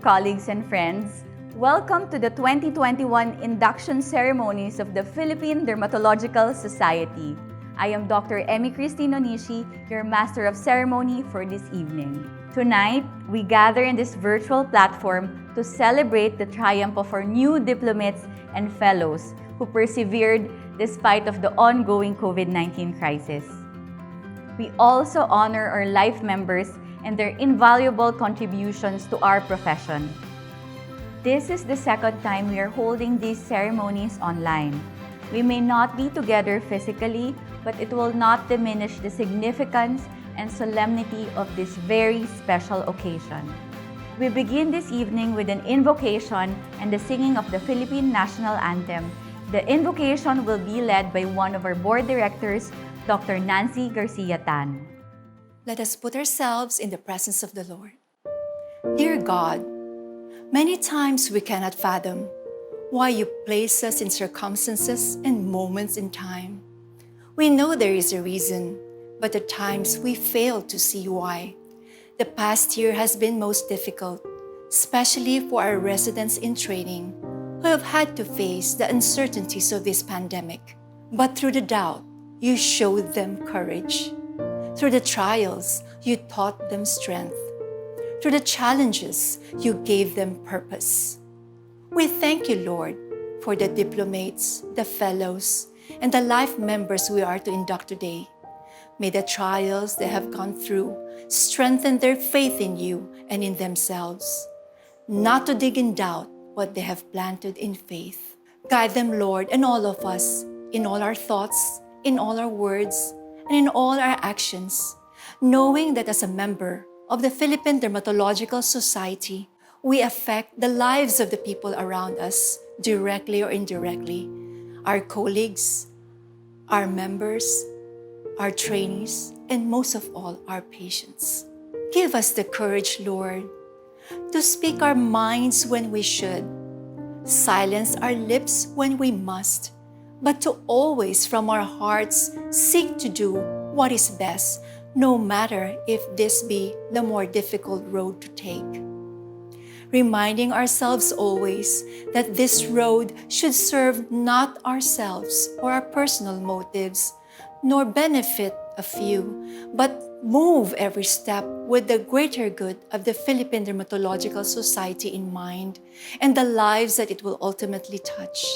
colleagues and friends. Welcome to the 2021 Induction Ceremonies of the Philippine Dermatological Society. I am Dr. Emmy Christine Onishi, your Master of Ceremony for this evening. Tonight, we gather in this virtual platform to celebrate the triumph of our new diplomates and fellows who persevered despite of the ongoing COVID-19 crisis. We also honor our life members and their invaluable contributions to our profession. This is the second time we are holding these ceremonies online. We may not be together physically, but it will not diminish the significance and solemnity of this very special occasion. We begin this evening with an invocation and the singing of the Philippine National Anthem. The invocation will be led by one of our board directors, Dr. Nancy Garcia Tan. Let us put ourselves in the presence of the Lord. Dear God, many times we cannot fathom why you place us in circumstances and moments in time. We know there is a reason, but at times we fail to see why. The past year has been most difficult, especially for our residents in training who have had to face the uncertainties of this pandemic. But through the doubt, you showed them courage. Through the trials, you taught them strength. Through the challenges, you gave them purpose. We thank you, Lord, for the diplomates, the fellows, and the life members we are to induct today. May the trials they have gone through strengthen their faith in you and in themselves, not to dig in doubt what they have planted in faith. Guide them, Lord, and all of us, in all our thoughts, in all our words, and in all our actions, knowing that as a member of the Philippine Dermatological Society, we affect the lives of the people around us, directly or indirectly, our colleagues, our members, our trainees, and most of all, our patients. Give us the courage, Lord, to speak our minds when we should, silence our lips when we must, but to always from our hearts seek to do what is best, no matter if this be the more difficult road to take. Reminding ourselves always that this road should serve not ourselves or our personal motives, nor benefit a few, but move every step with the greater good of the Philippine Dermatological Society in mind and the lives that it will ultimately touch.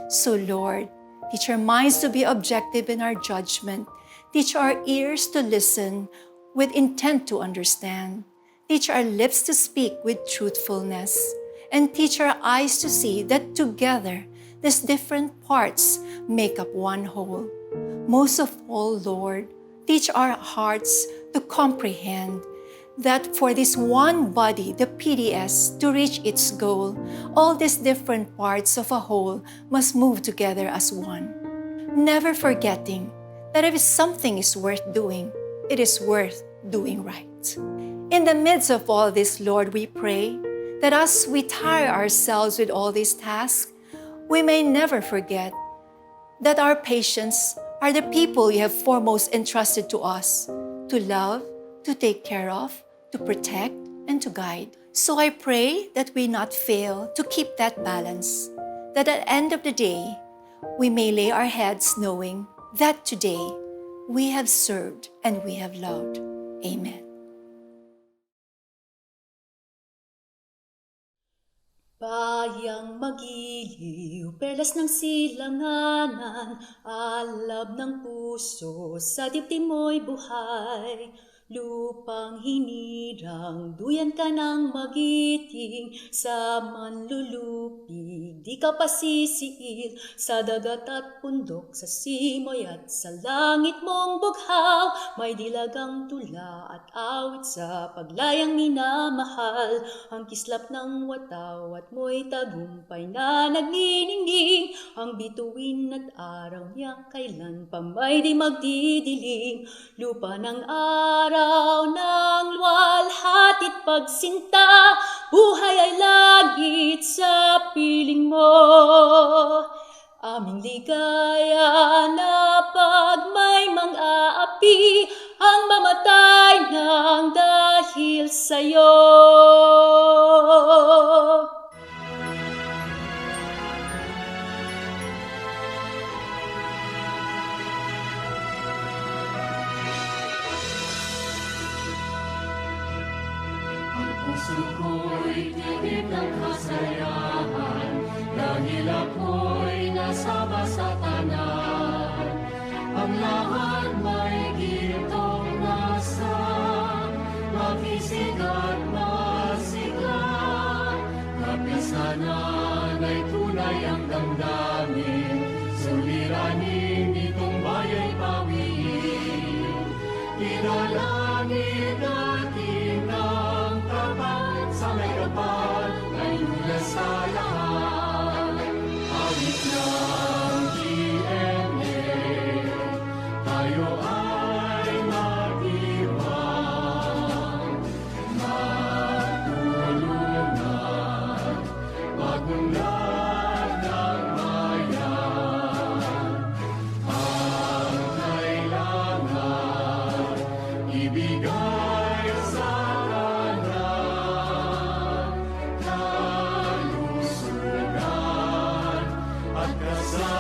So Lord, teach our minds to be objective in our judgment. Teach our ears to listen with intent to understand. Teach our lips to speak with truthfulness. And teach our eyes to see that together, these different parts make up one whole. Most of all, Lord, teach our hearts to comprehend that for this one body, the PDS, to reach its goal, all these different parts of a whole must move together as one. Never forgetting that if something is worth doing, it is worth doing right. In the midst of all this, Lord, we pray that as we tire ourselves with all these tasks, we may never forget that our patients are the people you have foremost entrusted to us to love, to take care of, to protect, and to guide. So I pray that we not fail to keep that balance, that at the end of the day, we may lay our heads knowing that today we have served and we have loved. Amen. Bayang magiliw, perlas ng silanganan, alab ng puso, sa dibdib mo'y buhay. Lupang hinirang, duyan ka ng magiting, sa manlulupig, di ka pasisiil, sa dagat at bundok, sa simoy at sa langit mong bughaw, may dilagang tula at awit sa paglayang minamahal, ang kislap ng wataw at mo'y tagumpay na nagniningning, ang bituin at araw niya kailan pa may di magdidilim, lupa ng araw ng luwalhatit pagsinta, buhay ay lagit sa piling mo. Aming ligaya na pag may mang-aapi, ang mamatay ng dahil sa'yo. ko'y tigib ng kasayahan, dahil ako'y nasama sa tanan. Ang lahat may gintong nasa, makisig at masigla. Kapisanan ay tunay ang damdamin, suliranin itong baya'y pawiin. Dinalangin natin ng tapat sa may kapal, ay lunas sa lahat. Awit ng GMA, tayo ay mag-iwan, magtulungan, magunlad ng bayan. Ang kailangan, ibigay sa kanan, kalusugan at kasaganaan.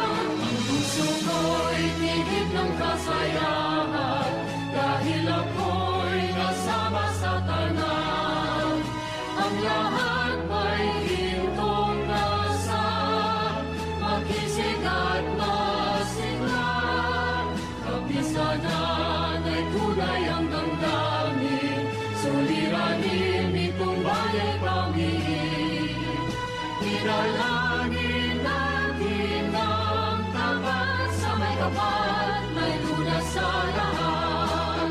Ang puso ko'y tigib ng kasayahan, dahil ako'y nasama sa tanan. Ang lahat may gintong nasa, makisig at masigla. Kapisanan ay tunay ang damdamin, suliranin itong baya'y pawiin. Dinalangin natin ng tapat sa may kapal, may lunas sa lahat.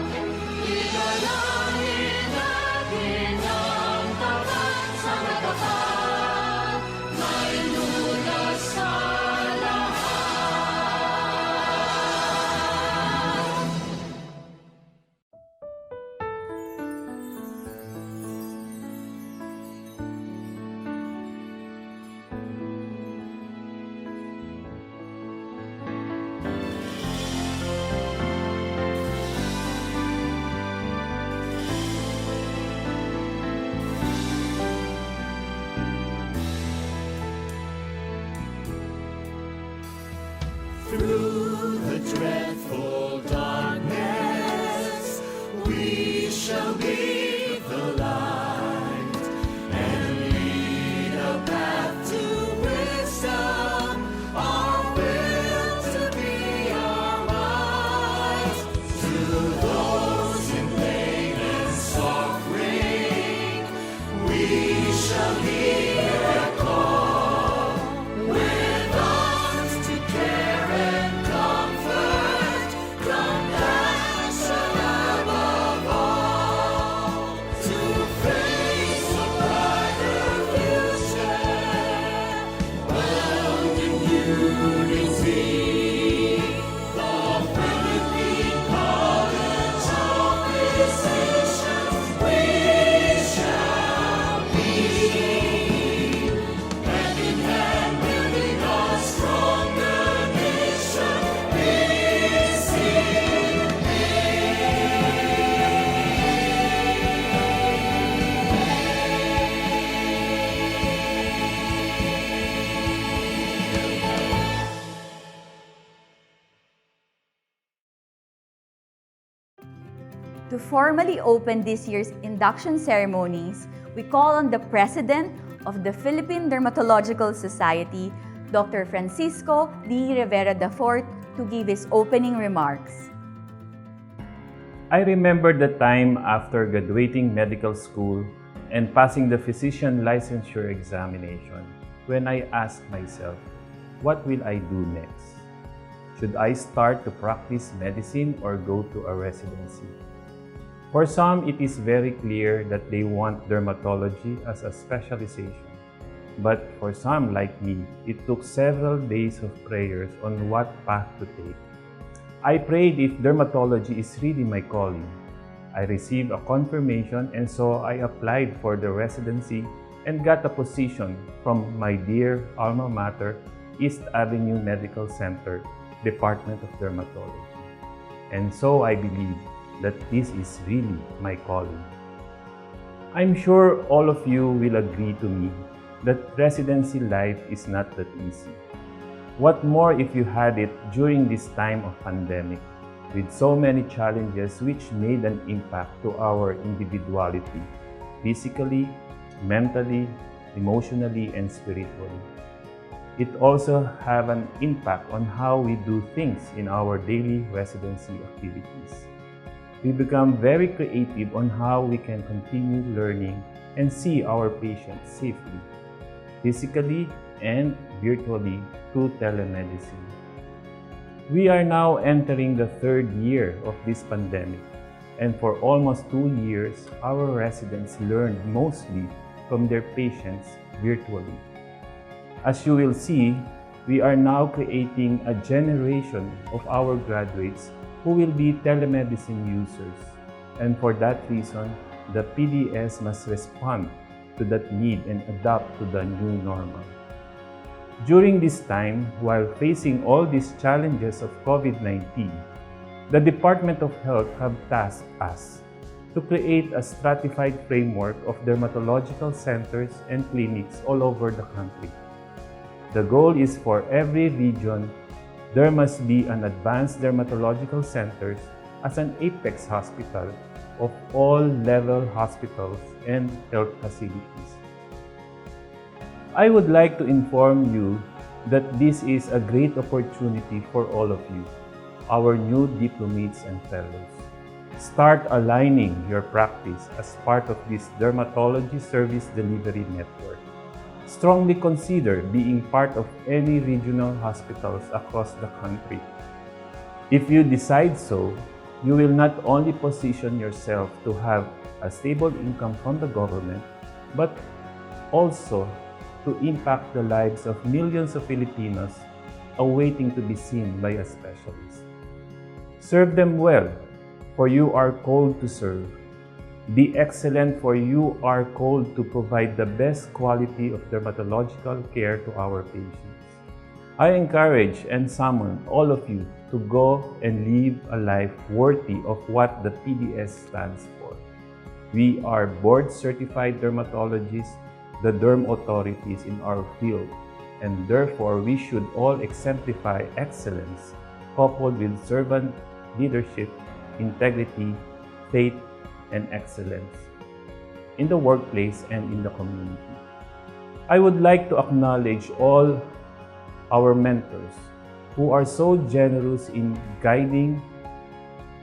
Dinalangin natin ng tapat sa may kapal, may lunas sa lahat. Through the dreadful darkness, we shall be the light, and lead a path to wisdom, our will to be our might. To those in pain and suffering, we shall hear a call, with arms to care and comfort, compassion above all, to face a brighter future, bound in unity. The Philippine College of Physicians, we shall be, hand in hand building a stronger nation. This is To formally open this year's induction ceremonies, we call on the President of the Philippine Dermatological Society, Dr. Francisco D. Rivera IV, to give his opening remarks. I remember the time after graduating medical school and passing the physician licensure examination when I asked myself, what will I do next? Should I start to practice medicine or go to a residency? For some, it is very clear that they want dermatology as a specialization. But for some, like me, it took several days of prayers on what path to take. I prayed if dermatology is really my calling. I received a confirmation, and so I applied for the residency and got a position from my dear alma mater, East Avenue Medical Center, Department of Dermatology. And so I believe that this is really my calling. I'm sure all of you will agree to me that residency life is not that easy. What more if you had it during this time of pandemic, with so many challenges which made an impact to our individuality, physically, mentally, emotionally, and spiritually. It also have an impact on how we do things in our daily residency activities. We become very creative on how we can continue learning and see our patients safely, physically and virtually through telemedicine. We are now entering the third year of this pandemic, and for almost 2 years, our residents learned mostly from their patients virtually. As you will see, we are now creating a generation of our graduates who will be telemedicine users, and for that reason, the PDS must respond to that need and adapt to the new normal. During this time, while facing all these challenges of COVID-19, the Department of Health have tasked us to create a stratified framework of dermatological centers and clinics all over the country. The goal is for every region, there must be an advanced dermatological centers as an apex hospital of all level hospitals and health facilities. I would like to inform you that this is a great opportunity for all of you, our new diplomates and fellows. Start aligning your practice as part of this dermatology service delivery network. Strongly consider being part of any regional hospitals across the country. If you decide so, you will not only position yourself to have a stable income from the government, but also to impact the lives of millions of Filipinos awaiting to be seen by a specialist. Serve them well, for you are called to serve. Be excellent, for you are called to provide the best quality of dermatological care to our patients. I encourage and summon all of you to go and live a life worthy of what the PDS stands for. We are board-certified dermatologists, the derm authorities in our field, and therefore we should all exemplify excellence coupled with servant leadership, integrity, faith, and excellence in the workplace and in the community. I would like to acknowledge all our mentors who are so generous in guiding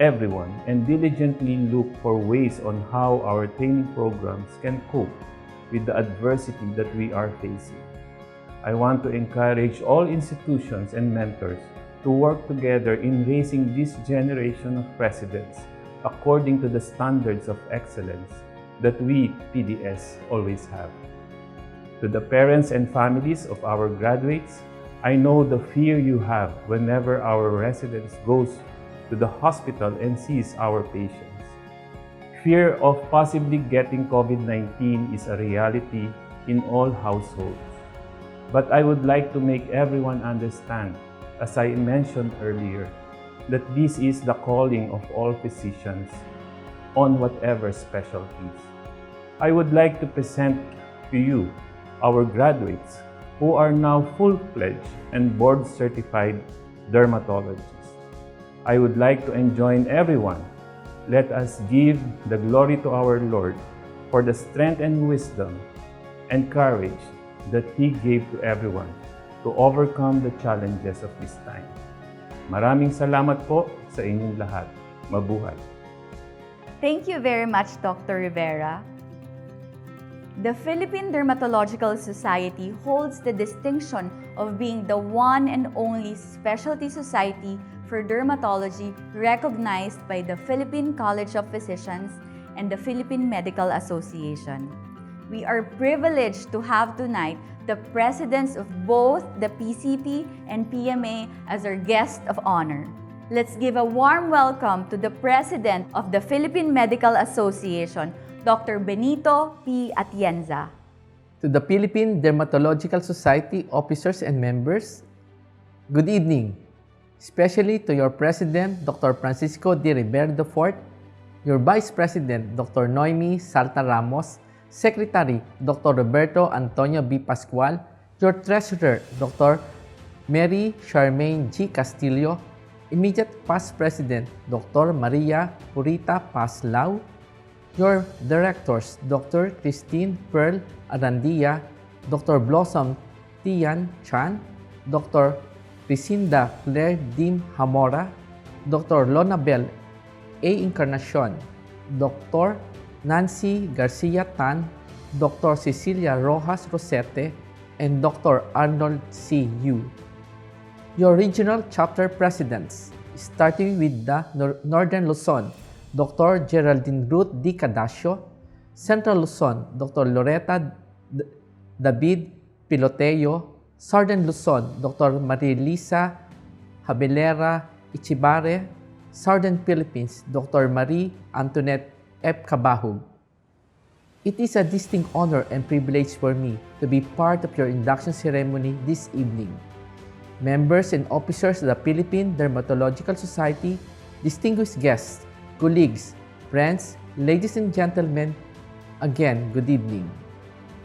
everyone and diligently look for ways on how our training programs can cope with the adversity that we are facing. I want to encourage all institutions and mentors to work together in raising this generation of presidents according to the standards of excellence that we, PDS, always have. To the parents and families of our graduates, I know the fear you have whenever our residents goes to the hospital and sees our patients. Fear of possibly getting COVID-19 is a reality in all households. But I would like to make everyone understand, as I mentioned earlier, that this is the calling of all physicians on whatever specialties. I would like to present to you our graduates who are now full-fledged and board-certified dermatologists. I would like to enjoin everyone, let us give the glory to our Lord for the strength and wisdom and courage that He gave to everyone to overcome the challenges of this time. Maraming salamat po sa inyong lahat. Mabuhay! Thank you very much, Dr. Rivera. The Philippine Dermatological Society holds the distinction of being the one and only specialty society for dermatology recognized by the Philippine College of Physicians and the Philippine Medical Association. We are privileged to have tonight the presidents of both the PCP and PMA as our guest of honor. Let's give a warm welcome to the President of the Philippine Medical Association, Dr. Benito P. Atienza. To the Philippine Dermatological Society officers and members, good evening, especially to your President, Dr. Francisco D. Rivera IV, your Vice President, Dr. Noemi Salta Ramos, Secretary, Dr. Roberto Antonio B. Pascual, your Treasurer, Dr. Mary Charmaine G. Castillo, immediate past President Dr. Maria Purita Paslao, your directors Dr. Christine Pearl Arandia, Dr. Blossom Tian Chan, Dr. Crisinda Claire Dim Hamora, Dr. Lonabel A. Encarnacion, Dr. Nancy Garcia Tan, Dr. Cecilia Rojas Rosete, and Dr. Arnold C. Yu. Your regional chapter presidents, starting with the Northern Luzon, Dr. Geraldine Ruth D. Cadacio, Central Luzon, Dr. Loretta David Piloteo, Southern Luzon, Dr. Marilisa Habelera Ichibare, Southern Philippines, Dr. Marie Antoinette F. Cabahug. It is a distinct honor and privilege for me to be part of your induction ceremony this evening. Members and officers of the Philippine Dermatological Society, distinguished guests, colleagues, friends, ladies and gentlemen, again, good evening.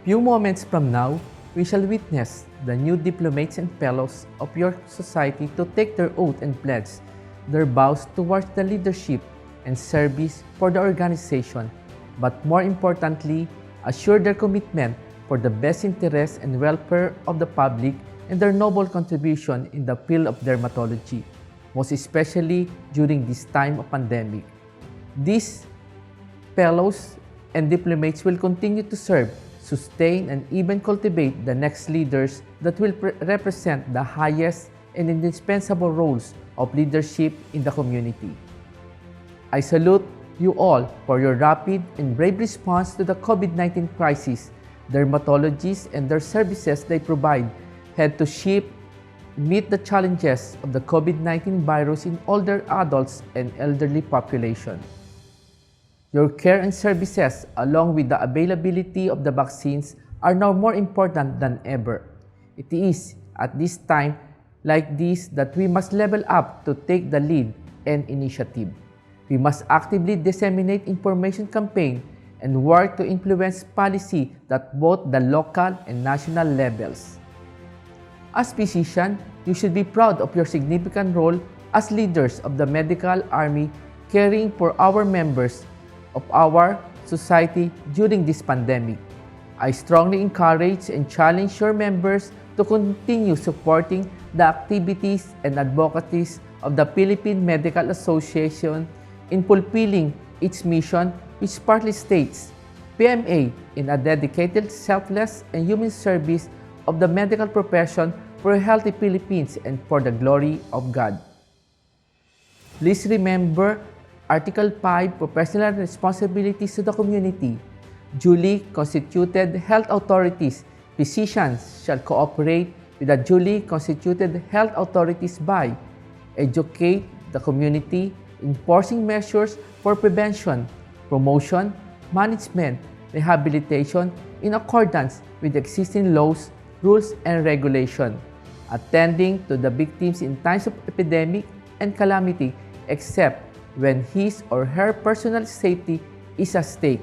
Few moments from now, we shall witness the new diplomates and fellows of your society to take their oath and pledge their vows towards the leadership and service for the organization, but more importantly, assure their commitment for the best interest and welfare of the public and their noble contribution in the field of dermatology, most especially during this time of pandemic. These fellows and diplomates will continue to serve, sustain, and even cultivate the next leaders that will represent the highest and indispensable roles of leadership in the community. I salute you all for your rapid and brave response to the COVID-19 crisis. Dermatologists and their services they provide had to meet the challenges of the COVID-19 virus in older adults and elderly population. Your care and services, along with the availability of the vaccines, are now more important than ever. It is at this time like this that we must level up to take the lead and initiative. We must actively disseminate information campaign and work to influence policy at both the local and national levels. As physicians, you should be proud of your significant role as leaders of the medical army caring for our members of our society during this pandemic. I strongly encourage and challenge your members to continue supporting the activities and advocacies of the Philippine Medical Association in fulfilling its mission, which partly states PMA in a dedicated, selfless, and human service of the medical profession for a healthy Philippines and for the glory of God. Please remember Article 5, Professional Responsibilities to the Community. Duly constituted health authorities, physicians shall cooperate with the duly constituted health authorities by educate the community, enforcing measures for prevention, promotion, management, rehabilitation in accordance with existing laws, rules, and regulations, attending to the victims in times of epidemic and calamity except when his or her personal safety is at stake,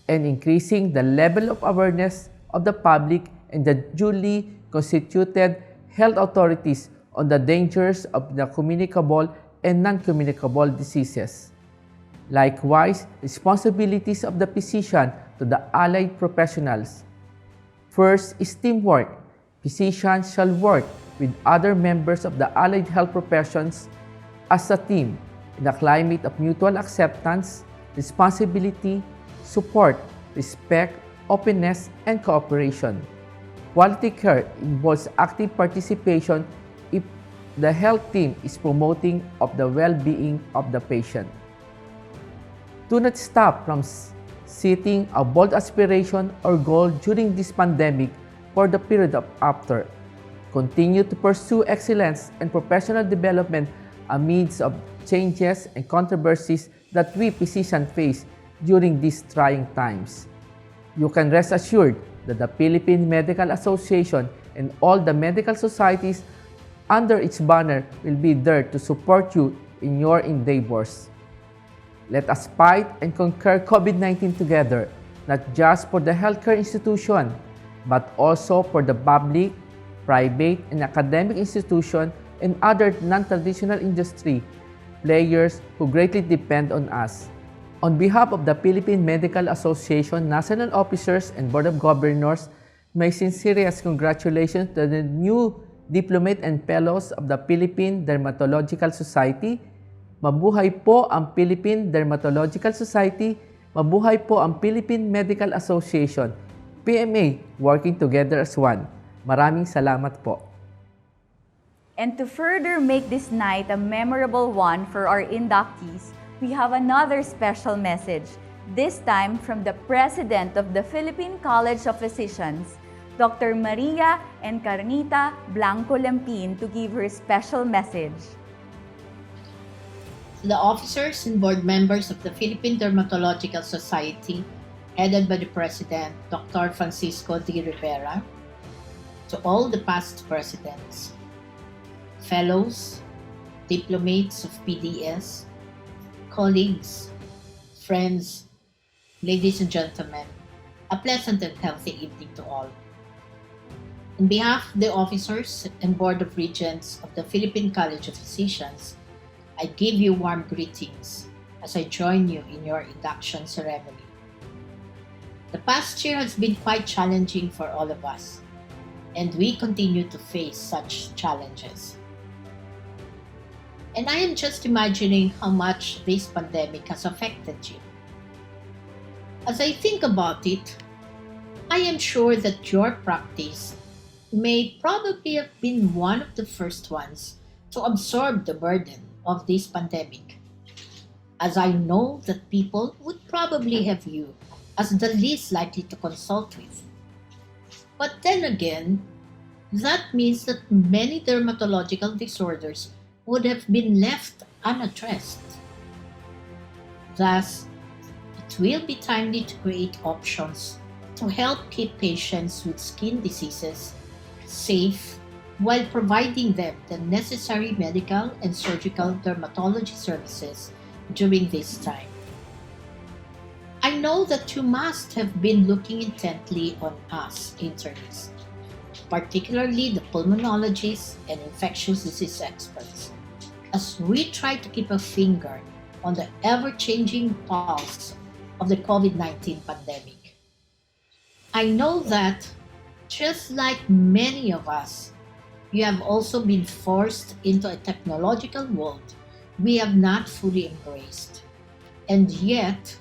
and increasing the level of awareness of the public and the duly constituted health authorities on the dangers of the communicable and non-communicable diseases. Likewise, responsibilities of the physician to the allied professionals. First is teamwork. Physicians shall work with other members of the allied health professions as a team in a climate of mutual acceptance, responsibility, support, respect, openness, and cooperation. Quality care involves active participation if the health team is promoting of the well-being of the patient. Do not stop from setting a bold aspiration or goal during this pandemic for the period of after. Continue to pursue excellence and professional development amidst of changes and controversies that we physicians face during these trying times. You can rest assured that the Philippine Medical Association and all the medical societies under its banner will be there to support you in your endeavors. Let us fight and conquer COVID-19 together, not just for the healthcare institution, but also for the public, private, and academic institution and other non-traditional industry players who greatly depend on us. On behalf of the Philippine Medical Association, national officers, and Board of Governors, my sincerest congratulations to the new Diplomate and Fellows of the Philippine Dermatological Society. Mabuhay po ang Philippine Dermatological Society. Mabuhay po ang Philippine Medical Association. PMA, working together as one. Maraming salamat po. And to further make this night a memorable one for our inductees, we have another special message, this time from the President of the Philippine College of Physicians, Dr. Maria Encarnita Blanco Lempin, to give her special message. To the officers and board members of the Philippine Dermatological Society, headed by the President, Dr. Francisco D. Rivera, to all the past presidents, fellows, diplomates of PDS, colleagues, friends, ladies and gentlemen, a pleasant and healthy evening to all. On behalf of the officers and Board of Regents of the Philippine College of Physicians, I give you warm greetings as I join you in your induction ceremony. The past year has been quite challenging for all of us, and we continue to face such challenges. And I am just imagining how much this pandemic has affected you. As I think about it, I am sure that your practice may probably have been one of the first ones to absorb the burden of this pandemic, as I know that people would probably have you as the least likely to consult with. But then again, that means that many dermatological disorders would have been left unaddressed. Thus, it will be timely to create options to help keep patients with skin diseases safe while providing them the necessary medical and surgical dermatology services during this time. I know that you must have been looking intently on us internists, particularly the pulmonologists and infectious disease experts, as we try to keep a finger on the ever-changing pulse of the COVID-19 pandemic. I know that, just like many of us, you have also been forced into a technological world we have not fully embraced, and yet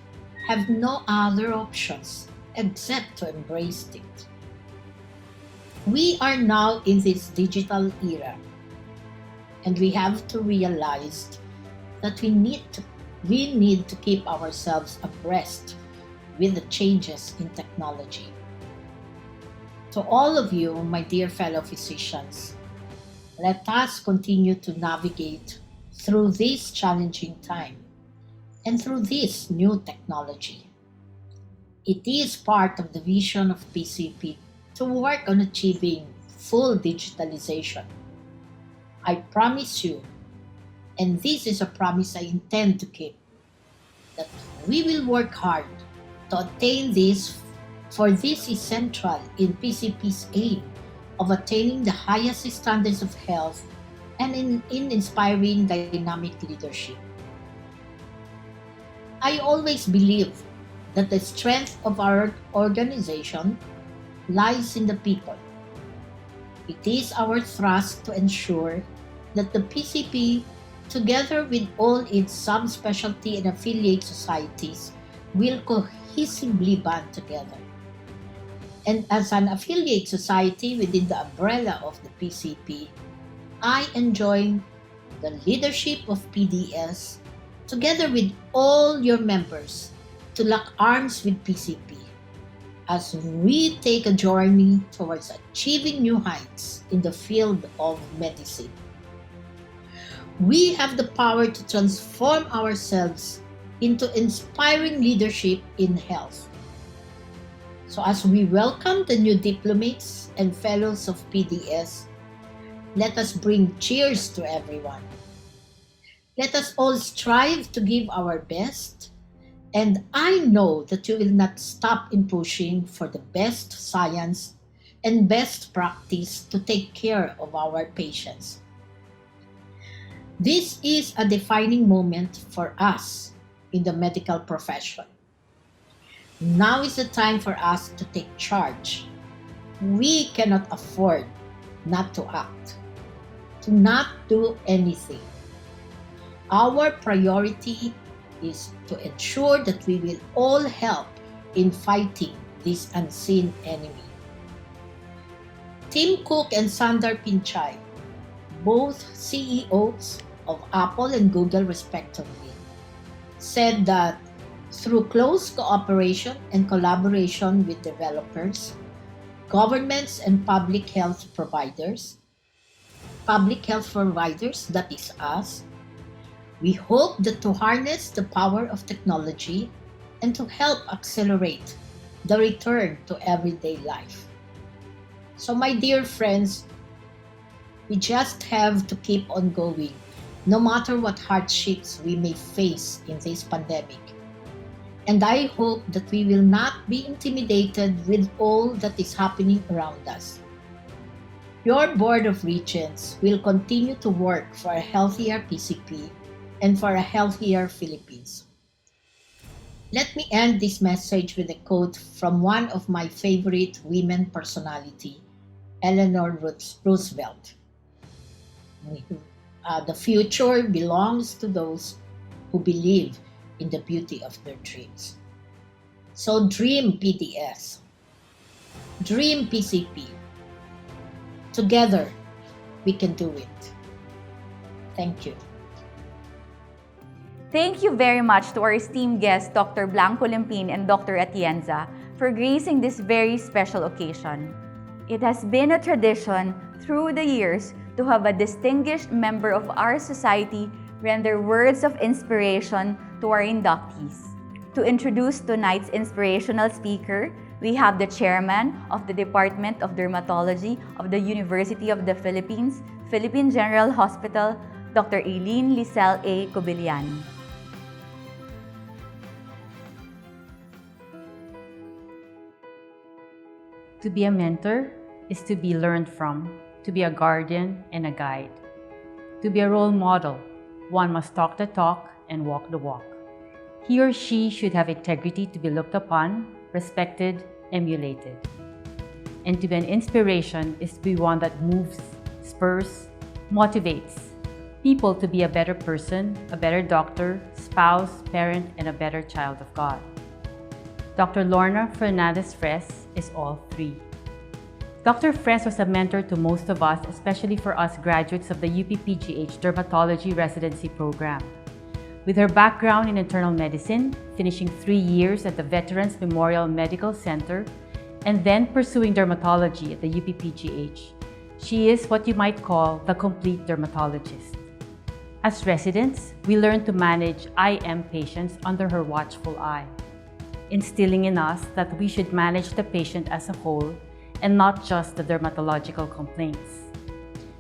have no other options except to embrace it. We are now in this digital era, and we have to realize that we need to keep ourselves abreast with the changes in technology. To all of you, my dear fellow physicians, let us continue to navigate through this challenging time and through this new technology. It is part of the vision of PCP to work on achieving full digitalization. I promise you, and this is a promise I intend to keep, that we will work hard to attain this, for this is central in PCP's aim of attaining the highest standards of health and in inspiring dynamic leadership. I always believe that the strength of our organization lies in the people. It is our thrust to ensure that the PCP, together with all its subspecialty and affiliate societies, will cohesively band together. And as an affiliate society within the umbrella of the PCP, I enjoin the leadership of PDS, together with all your members, to lock arms with PCP as we take a journey towards achieving new heights in the field of medicine. We have the power to transform ourselves into inspiring leadership in health. So as we welcome the new diplomates and fellows of PDS, let us bring cheers to everyone. Let us all strive to give our best, and I know that you will not stop in pushing for the best science and best practice to take care of our patients. This is a defining moment for us in the medical profession. Now is the time for us to take charge. We cannot afford not to act, to not do anything. Our priority is to ensure that we will all help in fighting this unseen enemy. Tim Cook and Sundar Pichai, both CEOs of Apple and Google respectively, said that through close cooperation and collaboration with developers, governments and public health providers, that is us, we hope that to harness the power of technology and to help accelerate the return to everyday life. So my dear friends, we just have to keep on going, no matter what hardships we may face in this pandemic. And I hope that we will not be intimidated with all that is happening around us. Your Board of Regents will continue to work for a healthier PCP and for a healthier Philippines. Let me end this message with a quote from one of my favorite women personality, Eleanor Roosevelt. The future belongs to those who believe in the beauty of their dreams. So dream PDS, dream PCP. Together, we can do it. Thank you. Thank you very much to our esteemed guests, Dr. Blanco Limpin and Dr. Atienza, for gracing this very special occasion. It has been a tradition through the years to have a distinguished member of our society render words of inspiration to our inductees. To introduce tonight's inspirational speaker, we have the Chairman of the Department of Dermatology of the University of the Philippines, Philippine General Hospital, Dr. Eileen Lisel A. Cobillan. To be a mentor is to be learned from, to be a guardian and a guide. To be a role model, one must talk the talk and walk the walk. He or she should have integrity to be looked upon, respected, emulated. And to be an inspiration is to be one that moves, spurs, motivates people to be a better person, a better doctor, spouse, parent, and a better child of God. Dr. Lorna Fernandez-Fres is all three. Dr. Fres was a mentor to most of us, especially for us graduates of the UPPGH Dermatology Residency Program. With her background in internal medicine, finishing 3 years at the Veterans Memorial Medical Center, and then pursuing dermatology at the UPPGH, she is what you might call the complete dermatologist. As residents, we learn to manage IM patients under her watchful eye, instilling in us that we should manage the patient as a whole and not just the dermatological complaints.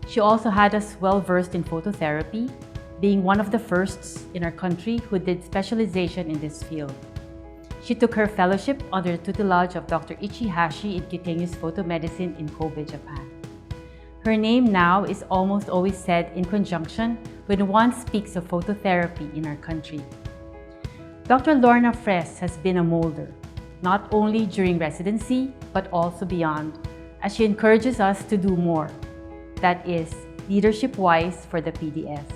She also had us well-versed in phototherapy, being one of the firsts in our country who did specialization in this field. She took her fellowship under the tutelage of Dr. Ichihashi in cutaneous photomedicine in Kobe, Japan. Her name now is almost always said in conjunction when one speaks of phototherapy in our country. Dr. Lorna Fres has been a molder, not only during residency, but also beyond, as she encourages us to do more. That is, leadership-wise for the PDS.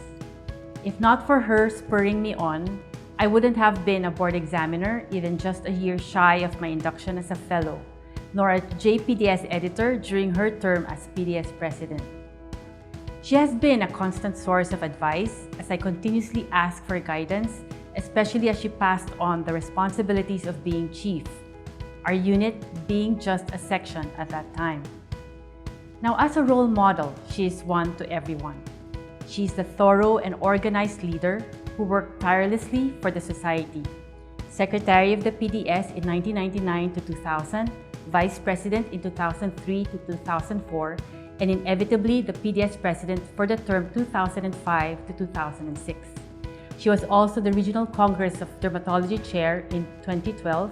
If not for her spurring me on, I wouldn't have been a board examiner even just a year shy of my induction as a fellow, nor a JPDS editor during her term as PDS president. She has been a constant source of advice as I continuously ask for guidance, especially as she passed on the responsibilities of being chief, our unit being just a section at that time. Now, as a role model, she is one to everyone. She is the thorough and organized leader who worked tirelessly for the society. Secretary of the PDS in 1999 to 2000, Vice President in 2003 to 2004, and inevitably the PDS President for the term 2005 to 2006. She was also the Regional Congress of Dermatology Chair in 2012,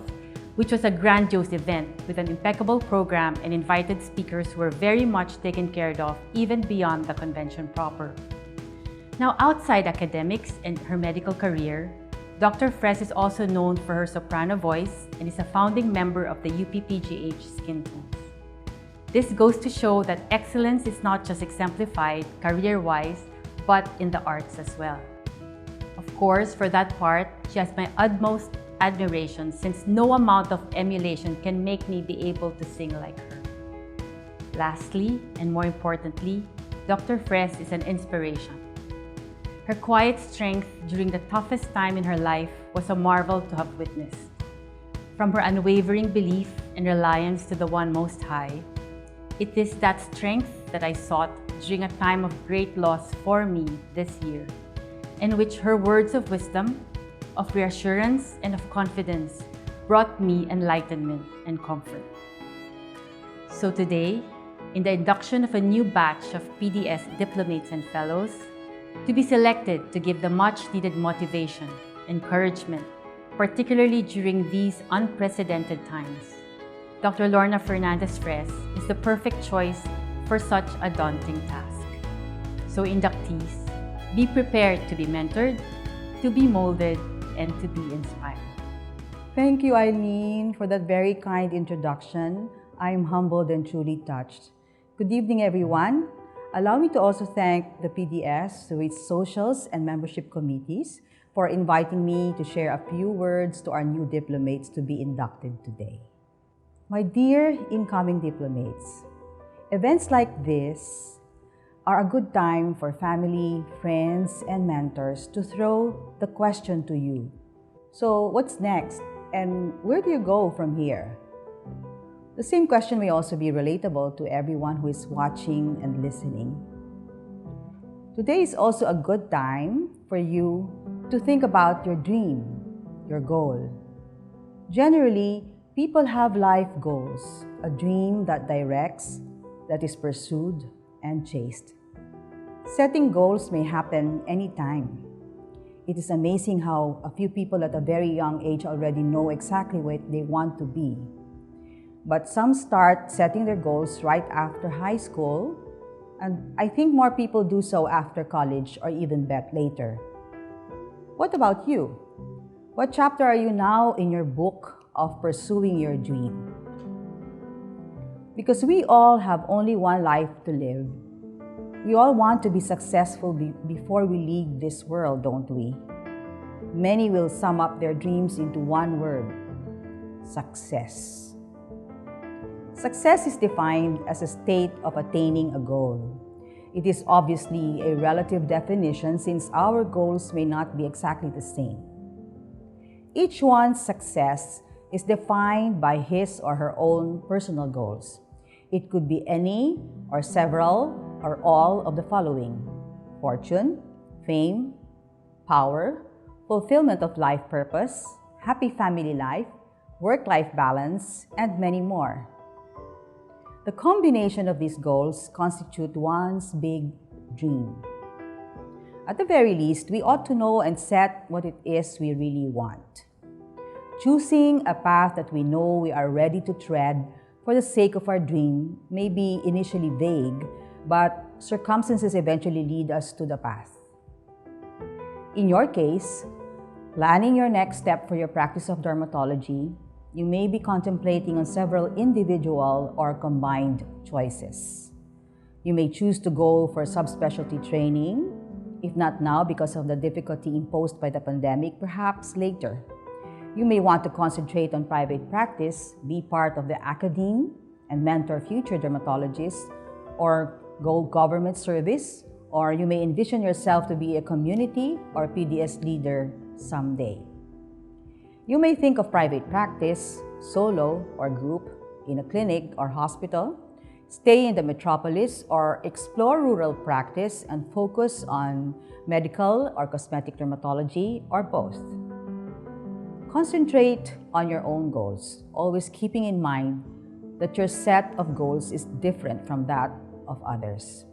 which was a grandiose event with an impeccable program and invited speakers who were very much taken care of even beyond the convention proper. Now, outside academics and her medical career, Dr. Fres is also known for her soprano voice and is a founding member of the UPPGH Skin Tones. This goes to show that excellence is not just exemplified career-wise, but in the arts as well. Of course, for that part, she has my utmost admiration since no amount of emulation can make me be able to sing like her. Lastly, and more importantly, Dr. Fres is an inspiration. Her quiet strength during the toughest time in her life was a marvel to have witnessed. From her unwavering belief and reliance to the One Most High, it is that strength that I sought during a time of great loss for me this year, in which her words of wisdom, of reassurance, and of confidence brought me enlightenment and comfort. So today, in the induction of a new batch of PDS Diplomates and Fellows, to be selected to give the much-needed motivation, encouragement, particularly during these unprecedented times, Dr. Lorna Fernandez-Fres is the perfect choice for such a daunting task. So inductees, be prepared to be mentored, to be molded, and to be inspired. Thank you, Eileen, for that very kind introduction. I am humbled and truly touched. Good evening, everyone. Allow me to also thank the PDS through its socials and membership committees for inviting me to share a few words to our new diplomates to be inducted today. My dear incoming diplomates, events like this are a good time for family, friends, and mentors to throw the question to you. So what's next? And where do you go from here? The same question may also be relatable to everyone who is watching and listening. Today is also a good time for you to think about your dream, your goal. Generally, people have life goals, a dream that directs, that is pursued, and chased. Setting goals may happen anytime. It is amazing how a few people at a very young age already know exactly what they want to be. But some start setting their goals right after high school, and I think more people do so after college or even later. What about you? What chapter are you now in your book of pursuing your dream? Because we all have only one life to live. We all want to be successful before we leave this world, don't we? Many will sum up their dreams into one word: success. Success is defined as a state of attaining a goal. It is obviously a relative definition since our goals may not be exactly the same. Each one's success is defined by his or her own personal goals. It could be any or several or all of the following: fortune, fame, power, fulfillment of life purpose, happy family life, work-life balance, and many more. The combination of these goals constitute one's big dream. At the very least, we ought to know and set what it is we really want. Choosing a path that we know we are ready to tread for the sake of our dream may be initially vague, but circumstances eventually lead us to the path. In your case, planning your next step for your practice of dermatology, you may be contemplating on several individual or combined choices. You may choose to go for subspecialty training, if not now because of the difficulty imposed by the pandemic, perhaps later. You may want to concentrate on private practice, be part of the academe, and mentor future dermatologists, or go government service, or you may envision yourself to be a community or PDS leader someday. You may think of private practice, solo or group, in a clinic or hospital, stay in the metropolis, or explore rural practice and focus on medical or cosmetic dermatology, or both. Concentrate on your own goals, always keeping in mind that your set of goals is different from that of others.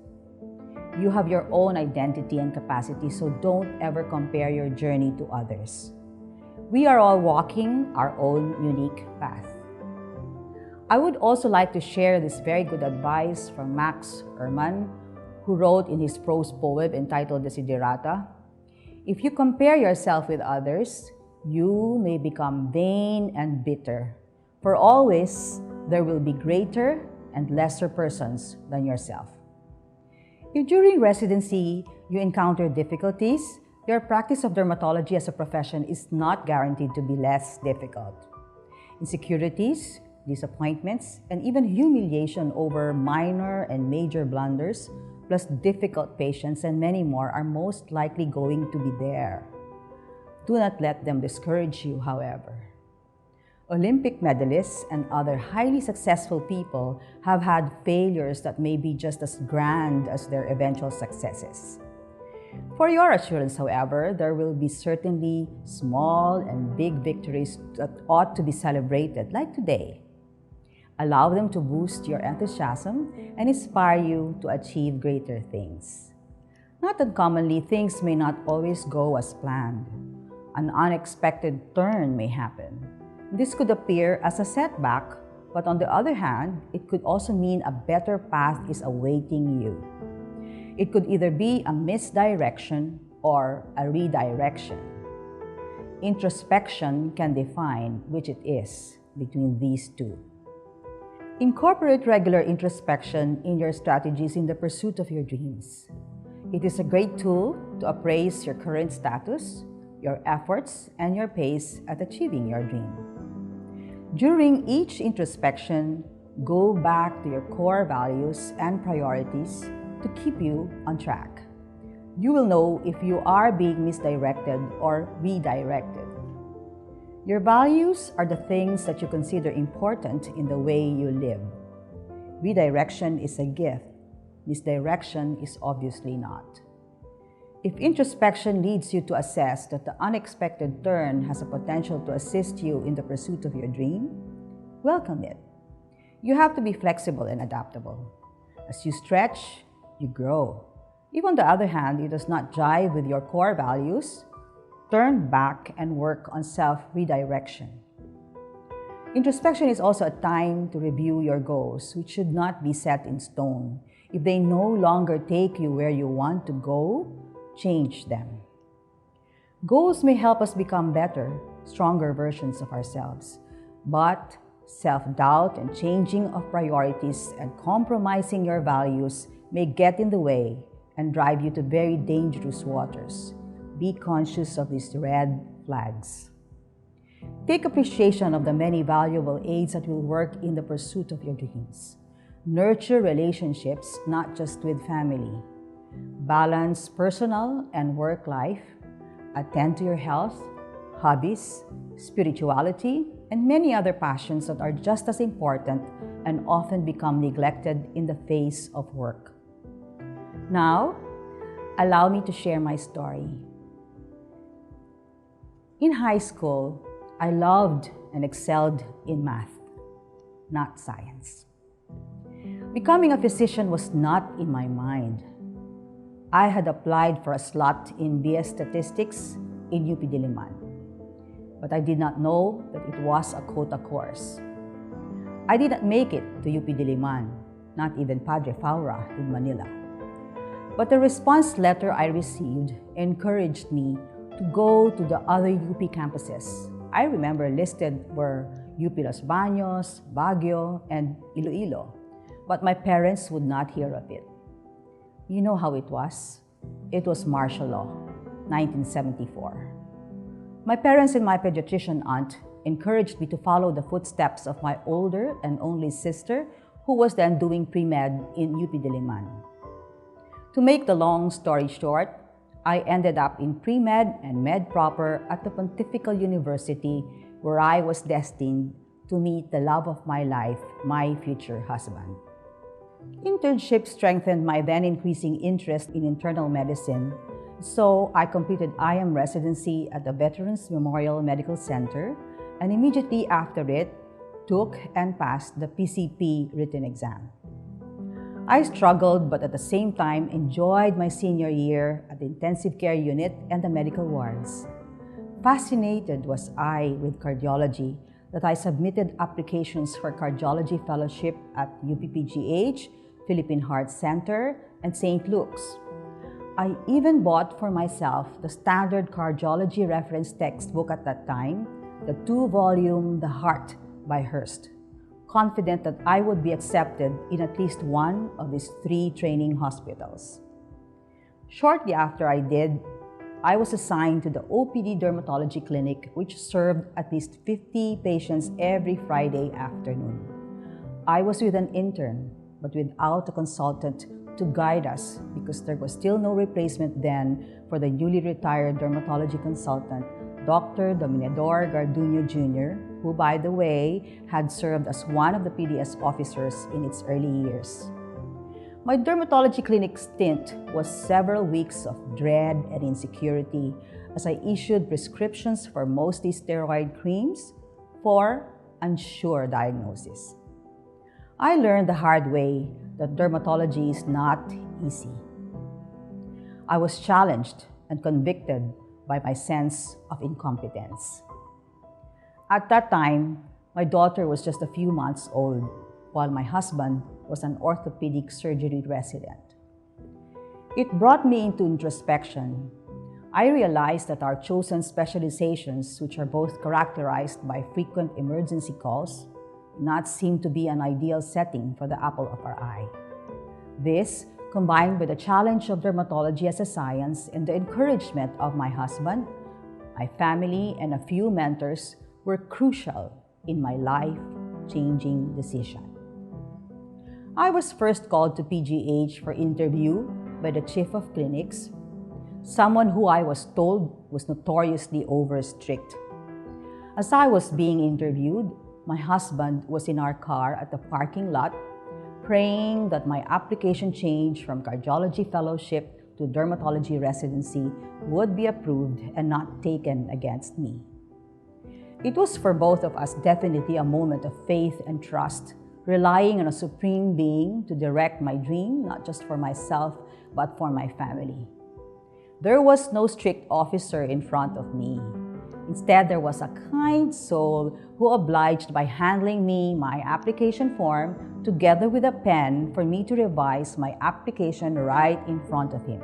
You have your own identity and capacity, so don't ever compare your journey to others. We are all walking our own unique path. I would also like to share this very good advice from Max Ehrmann, who wrote in his prose poem entitled Desiderata, "If you compare yourself with others, you may become vain and bitter, for always there will be greater and lesser persons than yourself." If during residency you encounter difficulties, your practice of dermatology as a profession is not guaranteed to be less difficult. Insecurities, disappointments, and even humiliation over minor and major blunders, plus difficult patients and many more are most likely going to be there. Do not let them discourage you, however. Olympic medalists and other highly successful people have had failures that may be just as grand as their eventual successes. For your assurance, however, there will be certainly small and big victories that ought to be celebrated, like today. Allow them to boost your enthusiasm and inspire you to achieve greater things. Not uncommonly, things may not always go as planned. An unexpected turn may happen. This could appear as a setback, but on the other hand, it could also mean a better path is awaiting you. It could either be a misdirection or a redirection. Introspection can define which it is between these two. Incorporate regular introspection in your strategies in the pursuit of your dreams. It is a great tool to appraise your current status, your efforts, and your pace at achieving your dream. During each introspection, go back to your core values and priorities to keep you on track. You will know if you are being misdirected or redirected. Your values are the things that you consider important in the way you live. Redirection is a gift. Misdirection is obviously not. If introspection leads you to assess that the unexpected turn has a potential to assist you in the pursuit of your dream, welcome it. You have to be flexible and adaptable. As you stretch, you grow. If on the other hand, it does not jive with your core values, turn back and work on self-redirection. Introspection is also a time to review your goals, which should not be set in stone. If they no longer take you where you want to go, change them. Goals may help us become better, stronger versions of ourselves, but self-doubt and changing of priorities and compromising your values may get in the way and drive you to very dangerous waters. Be conscious of these red flags. Take appreciation of the many valuable aids that will work in the pursuit of your dreams. Nurture relationships, not just with family. Balance personal and work life. Attend to your health, hobbies, spirituality, and many other passions that are just as important and often become neglected in the face of work. Now, allow me to share my story. In high school, I loved and excelled in math, not science. Becoming a physician was not in my mind. I had applied for a slot in BS Statistics in UP Diliman, but I did not know that it was a quota course. I did not make it to UP Diliman, not even Padre Faura in Manila. But the response letter I received encouraged me to go to the other UP campuses. I remember listed were UP Los Baños, Baguio, and Iloilo, but my parents would not hear of it. You know how it was? It was martial law, 1974. My parents and my pediatrician aunt encouraged me to follow the footsteps of my older and only sister, who was then doing pre-med in UP Diliman. To make the long story short, I ended up in pre-med and med proper at the Pontifical University, where I was destined to meet the love of my life, my future husband. Internship strengthened my then increasing interest in internal medicine, so I completed IM residency at the Veterans Memorial Medical Center, and immediately after it, took and passed the PCP written exam. I struggled, but at the same time enjoyed my senior year at the intensive care unit and the medical wards. Fascinated was I with cardiology that I submitted applications for cardiology fellowship at UPPGH, Philippine Heart Center, and St. Luke's. I even bought for myself the standard cardiology reference textbook at that time, the 2-volume The Heart by Hurst, confident that I would be accepted in at least one of these 3 training hospitals. Shortly after I did, I was assigned to the OPD dermatology clinic, which served at least 50 patients every Friday afternoon. I was with an intern, but without a consultant to guide us because there was still no replacement then for the newly retired dermatology consultant, Dr. Dominador Garduño Jr., who, by the way, had served as one of the PDS officers in its early years. My dermatology clinic stint was several weeks of dread and insecurity as I issued prescriptions for mostly steroid creams for unsure diagnosis. I learned the hard way that dermatology is not easy. I was challenged and convicted by my sense of incompetence. At that time, my daughter was just a few months old, while my husband was an orthopedic surgery resident. It brought me into introspection. I realized that our chosen specializations, which are both characterized by frequent emergency calls, did not seem to be an ideal setting for the apple of our eye. This, combined with the challenge of dermatology as a science and the encouragement of my husband, my family, and a few mentors, were crucial in my life-changing decision. I was first called to PGH for interview by the chief of clinics, someone who I was told was notoriously over-strict. As I was being interviewed, my husband was in our car at the parking lot, praying that my application change from cardiology fellowship to dermatology residency would be approved and not taken against me. It was for both of us definitely a moment of faith and trust, relying on a supreme being to direct my dream, not just for myself, but for my family. There was no strict officer in front of me. Instead, there was a kind soul who obliged by handing me my application form together with a pen for me to revise my application right in front of him.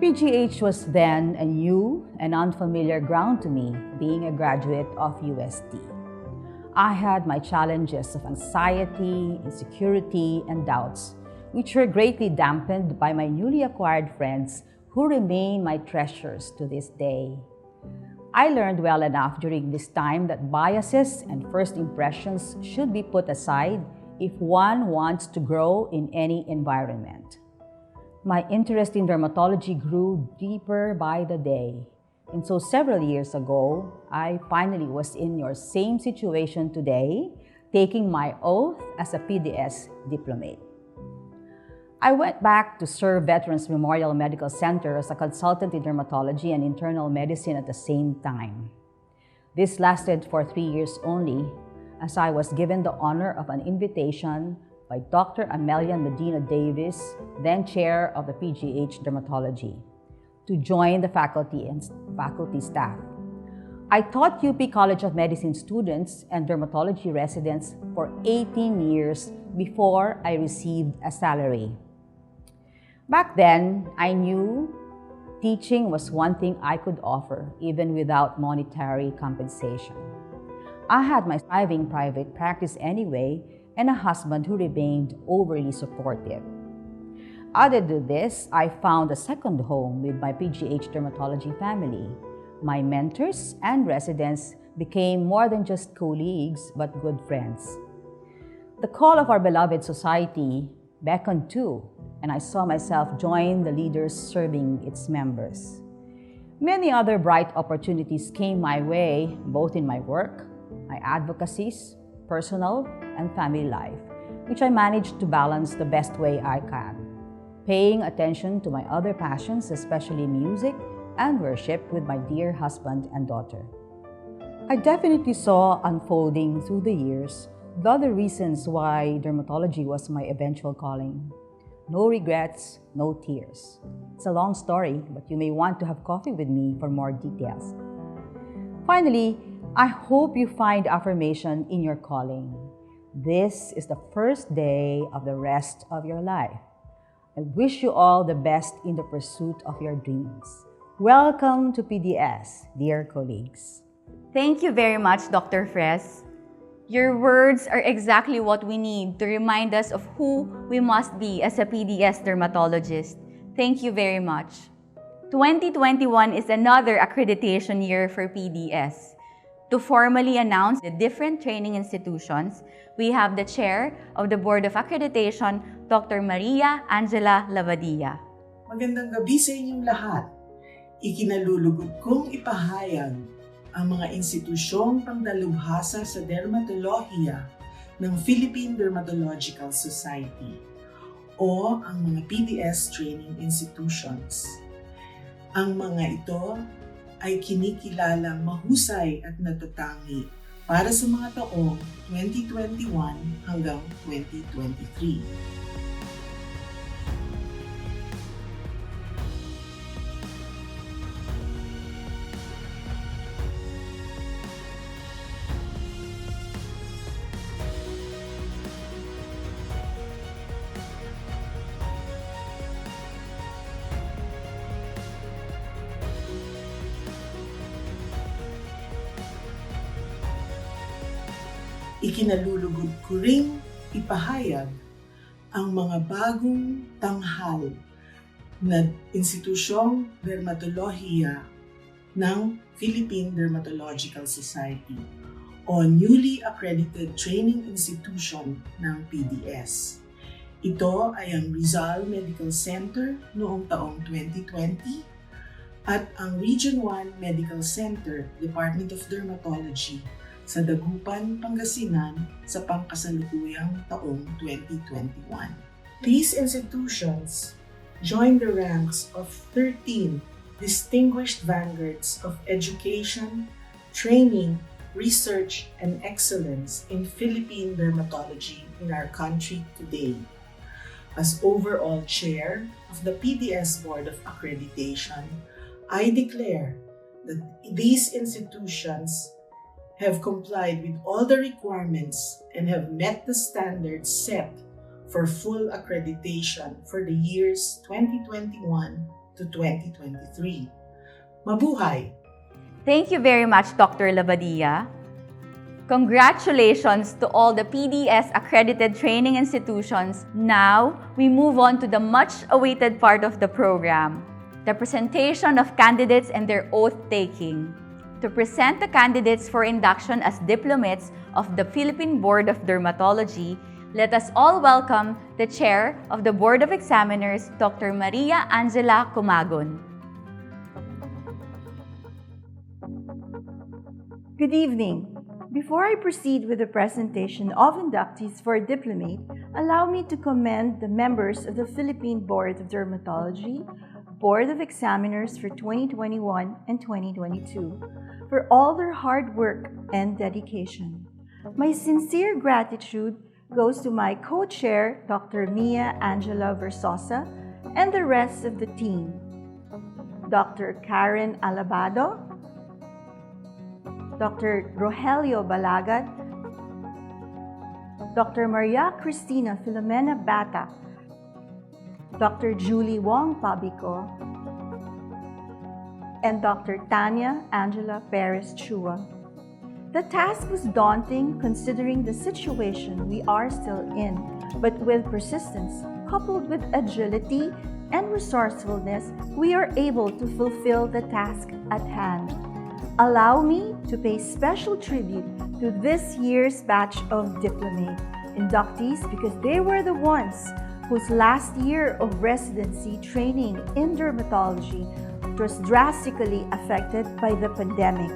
PGH was then a new and unfamiliar ground to me, being a graduate of UST. I had my challenges of anxiety, insecurity, and doubts, which were greatly dampened by my newly acquired friends who remain my treasures to this day. I learned well enough during this time that biases and first impressions should be put aside if one wants to grow in any environment. My interest in dermatology grew deeper by the day. And so several years ago, I finally was in your same situation today, taking my oath as a PDS diplomate. I went back to serve Veterans Memorial Medical Center as a consultant in dermatology and internal medicine at the same time. This lasted for 3 years only, as I was given the honor of an invitation by Dr. Amelia Medina Davis, then chair of the PGH Dermatology, to join the faculty and faculty staff. I taught UP College of Medicine students and dermatology residents for 18 years before I received a salary. Back then, I knew teaching was one thing I could offer, even without monetary compensation. I had my thriving private practice anyway, and a husband who remained overly supportive. Added to this, I found a second home with my PGH dermatology family. My mentors and residents became more than just colleagues, but good friends. The call of our beloved society beckoned too, and I saw myself join the leaders serving its members. Many other bright opportunities came my way, both in my work, my advocacies, personal, and family life, which I managed to balance the best way I can, paying attention to my other passions, especially music and worship, with my dear husband and daughter. I definitely saw unfolding through the years the other reasons why dermatology was my eventual calling. No regrets, no tears. It's a long story, but you may want to have coffee with me for more details. Finally, I hope you find affirmation in your calling. This is the first day of the rest of your life. I wish you all the best in the pursuit of your dreams. Welcome to PDS, dear colleagues. Thank you very much, Dr. Fres. Your words are exactly what we need to remind us of who we must be as a PDS dermatologist. Thank you very much. 2021 is another accreditation year for PDS. To formally announce the different training institutions, we have the Chair of the Board of Accreditation, Dr. Maria Angela Lavadilla. Magandang gabi sa inyong lahat. Ikinalulugod kong ipahayag ang mga institusyong pangdalubhasa sa dermatolohiya ng Philippine Dermatological Society o ang mga PDS training institutions. Ang mga ito ay kinikilalang mahusay at natatangi para sa mga taong 2021 hanggang 2023. Ikinalulugod ko ring ipahayag ang mga bagong tanghal na institusyong dermatolohiya ng Philippine Dermatological Society o newly accredited training institution ng PDS. Ito ay ang Rizal Medical Center noong taong 2020 at ang Region 1 Medical Center, Department of Dermatology sa Dagupan, Pangasinan sa pangkasalukuyang taong 2021. These institutions join the ranks of 13 distinguished vanguards of education, training, research, and excellence in Philippine dermatology in our country today. As overall chair of the PDS Board of Accreditation, I declare that these institutions have complied with all the requirements and have met the standards set for full accreditation for the years 2021 to 2023. Mabuhay! Thank you very much, Dr. Lavadilla. Congratulations to all the PDS accredited training institutions. Now, we move on to the much-awaited part of the program, the presentation of candidates and their oath-taking. To present the candidates for induction as diplomates of the Philippine Board of Dermatology, let us all welcome the Chair of the Board of Examiners, Dr. Maria Angela Cumagon. Good evening. Before I proceed with the presentation of inductees for Diplomate, allow me to commend the members of the Philippine Board of Dermatology, Board of Examiners for 2021 and 2022 for all their hard work and dedication. My sincere gratitude goes to my co-chair, Dr. Mia Angela Versosa, and the rest of the team, Dr. Karen Alabado, Dr. Rogelio Balagat, Dr. Maria Cristina Filomena Bata, Dr. Julie Wong Pabico, and Dr. Tanya Angela Perez Chua. The task was daunting considering the situation we are still in, but with persistence, coupled with agility and resourcefulness, we are able to fulfill the task at hand. Allow me to pay special tribute to this year's batch of Diplomate inductees because they were the ones whose last year of residency training in dermatology was drastically affected by the pandemic.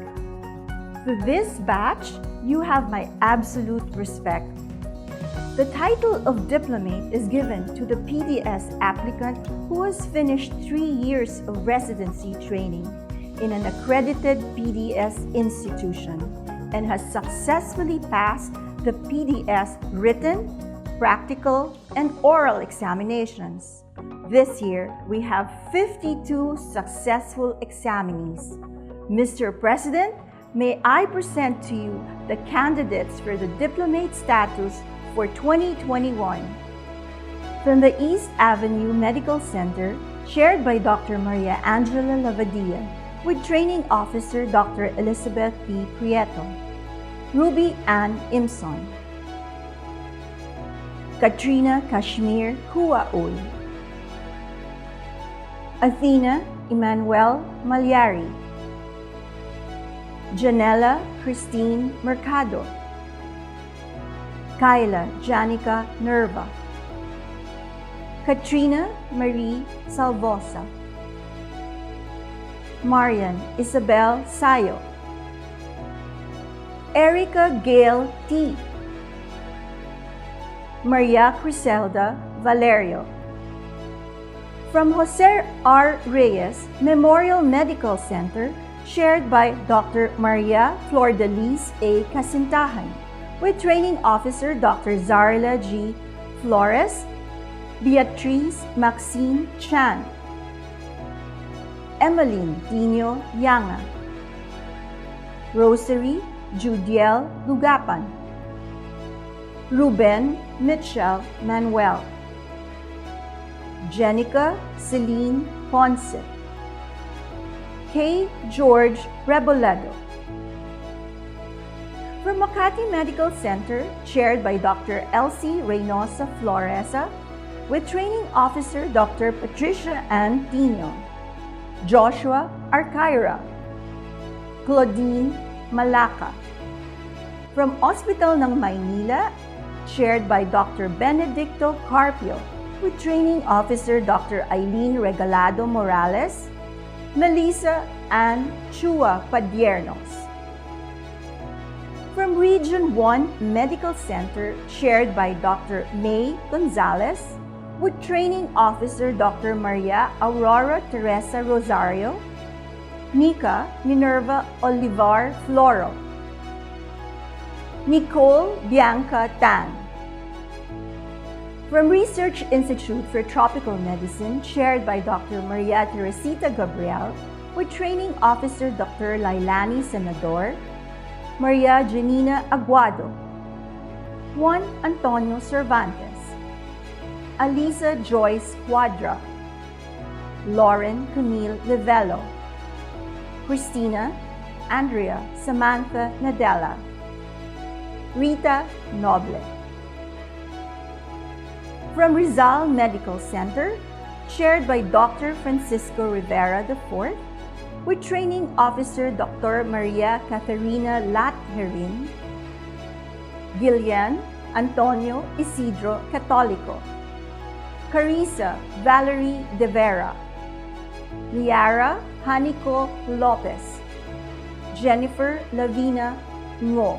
To this batch, you have my absolute respect. The title of Diplomate is given to the PDS applicant who has finished 3 years of residency training in an accredited PDS institution and has successfully passed the PDS written, practical, and oral examinations. This year, we have 52 successful examinees. Mr. President, may I present to you the candidates for the diplomate status for 2021. From the East Avenue Medical Center, chaired by Dr. Maria Angela Lavadia, with Training Officer Dr. Elizabeth P. Prieto, Ruby Ann Imson, Katrina Kashmir Kuaul, Athena Emmanuel Malyari, Janela Christine Mercado, Kyla Janica Nerva, Katrina Marie Salvosa, Marian Isabel Sayo, Erica Gail T, Maria Criselda Valerio. From Jose R. Reyes Memorial Medical Center, chaired by Dr. Maria Flordelis A. Casintahan, with Training Officer Dr. Zarla G. Flores, Beatrice Maxine Chan, Emmeline Dino Yanga, Rosary Judiel Lugapan, Ruben Mitchell Manuel, Jenica Celine Ponce, K. George Reboledo. From Makati Medical Center, chaired by Dr. Elsie Reynosa Floresa, with Training Officer Dr. Patricia Ann Tino, Joshua Arcaira, Claudine Malaka. From Hospital ng Maynila, chaired by Dr. Benedicto Carpio, with Training Officer Dr. Eileen Regalado Morales, Melissa Ann Chua Padiernos. From Region 1 Medical Center, chaired by Dr. May Gonzalez, with Training Officer Dr. Maria Aurora Teresa Rosario, Nika Minerva Olivar Floro, Nicole Bianca Tan. From Research Institute for Tropical Medicine, chaired by Dr. Maria Teresita Gabriel, with Training Officer Dr. Lailani Senador, Maria Janina Aguado, Juan Antonio Cervantes, Alisa Joyce Quadra, Lauren Camille Livello, Christina Andrea Samantha Nadella, Rita Noble. From Rizal Medical Center, chaired by Dr. Francisco Rivera IV, with Training Officer Dr. Maria Catharina Latherin, Gillian Antonio Isidro Catolico, Carissa Valerie De Vera, Liara Hanico Lopez, Jennifer Lavina Ngo.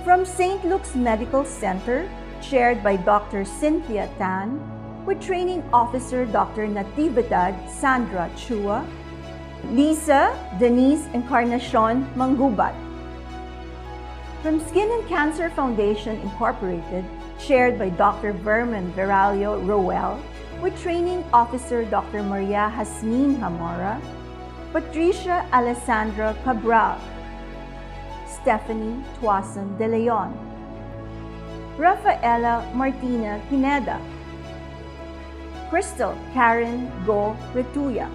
From St. Luke's Medical Center, chaired by Dr. Cynthia Tan, with Training Officer Dr. Natividad Sandra Chua, Lisa Denise Encarnacion Mangubat. From Skin and Cancer Foundation Incorporated, chaired by Dr. Verman Veralio Roel, with Training Officer Dr. Maria Hasmin Hamora, Patricia Alessandra Cabral, Stephanie Tuason De Leon, Rafaela Martina Pineda, Crystal Karen Go Retuya.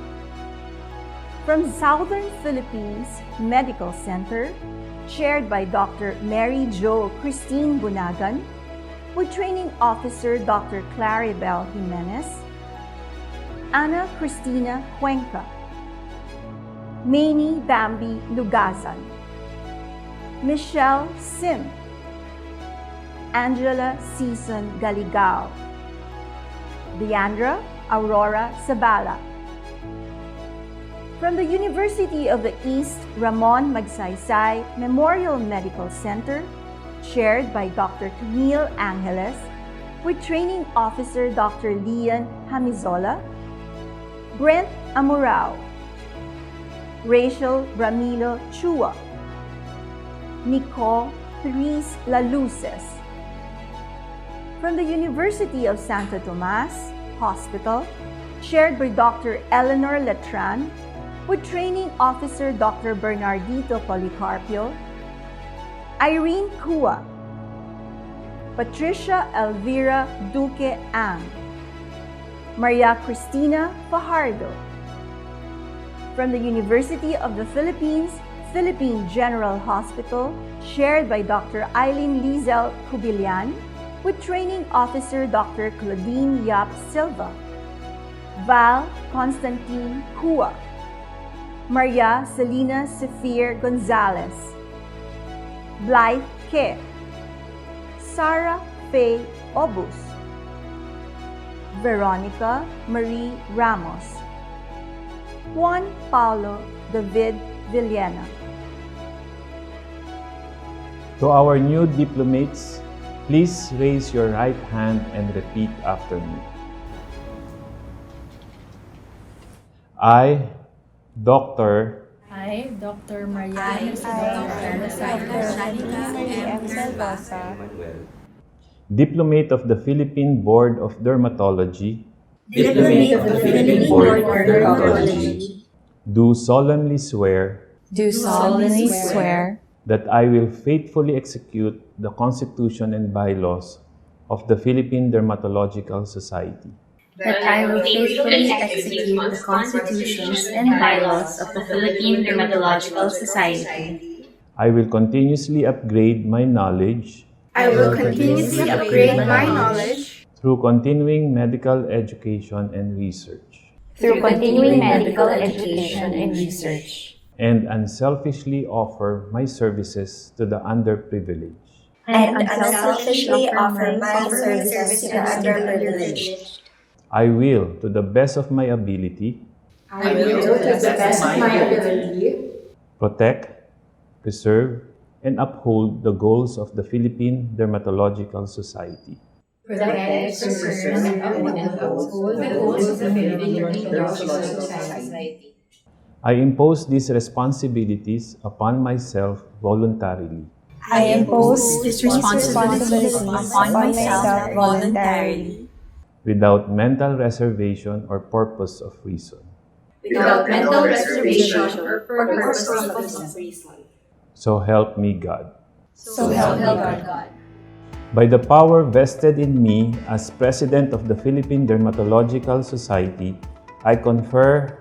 From Southern Philippines Medical Center, chaired by Dr. Mary Jo Christine Bunagan, with Training Officer Dr. Claribel Jimenez, Ana Cristina Cuenca, Manny Bambi Lugazan, Michelle Sim, Angela Season Galigao, Deandra Aurora Sabala. From the University of the East Ramon Magsaysay Memorial Medical Center, chaired by Dr. Camille Angeles, with Training Officer Dr. Lian Hamizola, Brent Amurao, Rachel Ramilo Chua, Nicole Therese Laluces. From the University of Santo Tomas Hospital, chaired by Dr. Eleanor Letran, with Training Officer Dr. Bernardito Policarpio, Irene Cua, Patricia Elvira Duque Ang, Maria Cristina Fajardo. From the University of the Philippines, Philippine General Hospital, chaired by Dr. Eileen Lizel Cubilian, with Training Officer Dr. Claudine Yap Silva, Val Constantine Cua, Maria Selena Sephir Gonzalez, Blythe Ke, Sarah Faye Obus, Veronica Marie Ramos, Juan Paulo David Villena. To our new diplomates, please raise your right hand and repeat after me. I, Dr. Dr. Maria Diplomate of the Philippine Board of Dermatology, Diplomate of the Philippine Board of Dermatology, do solemnly swear that I will faithfully execute the Constitution and bylaws of the Philippine Dermatological Society. that I will faithfully execute the constitutions and bylaws of the Philippine Dermatological Society. I will continuously upgrade my knowledge I will continuously upgrade my knowledge through continuing medical education and research, through continuing medical education and research, and unselfishly offer my services to the underprivileged. and unselfishly offer my services to the underprivileged. I will, to the best of my ability, I will, to the best of my ability, protect, preserve, and uphold the goals of the Philippine Dermatological Society. protect, preserve, and uphold the goals of the Philippine Dermatological Society. I impose these responsibilities upon myself voluntarily, I impose these responsibilities upon myself voluntarily, without mental reservation or purpose of reason. without mental reservation or purpose of reason. So help me God. So help me God. By the power vested in me as President of the Philippine Dermatological Society, I confer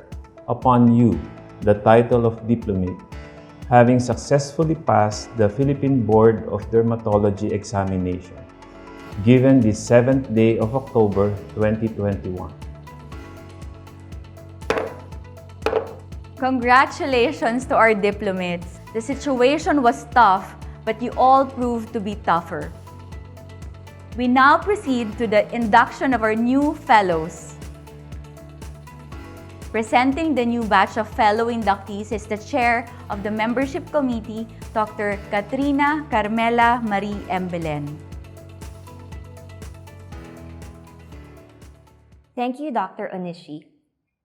upon you the title of Diplomate, having successfully passed the Philippine Board of Dermatology examination, given the 7th day of October 2021. Congratulations to our diplomates. The situation was tough, but you all proved to be tougher. We now proceed to the induction of our new fellows. Presenting the new batch of fellow inductees is the chair of the membership committee, Dr. Katrina Carmela Marie Embelen. Thank you, Dr. Onishi.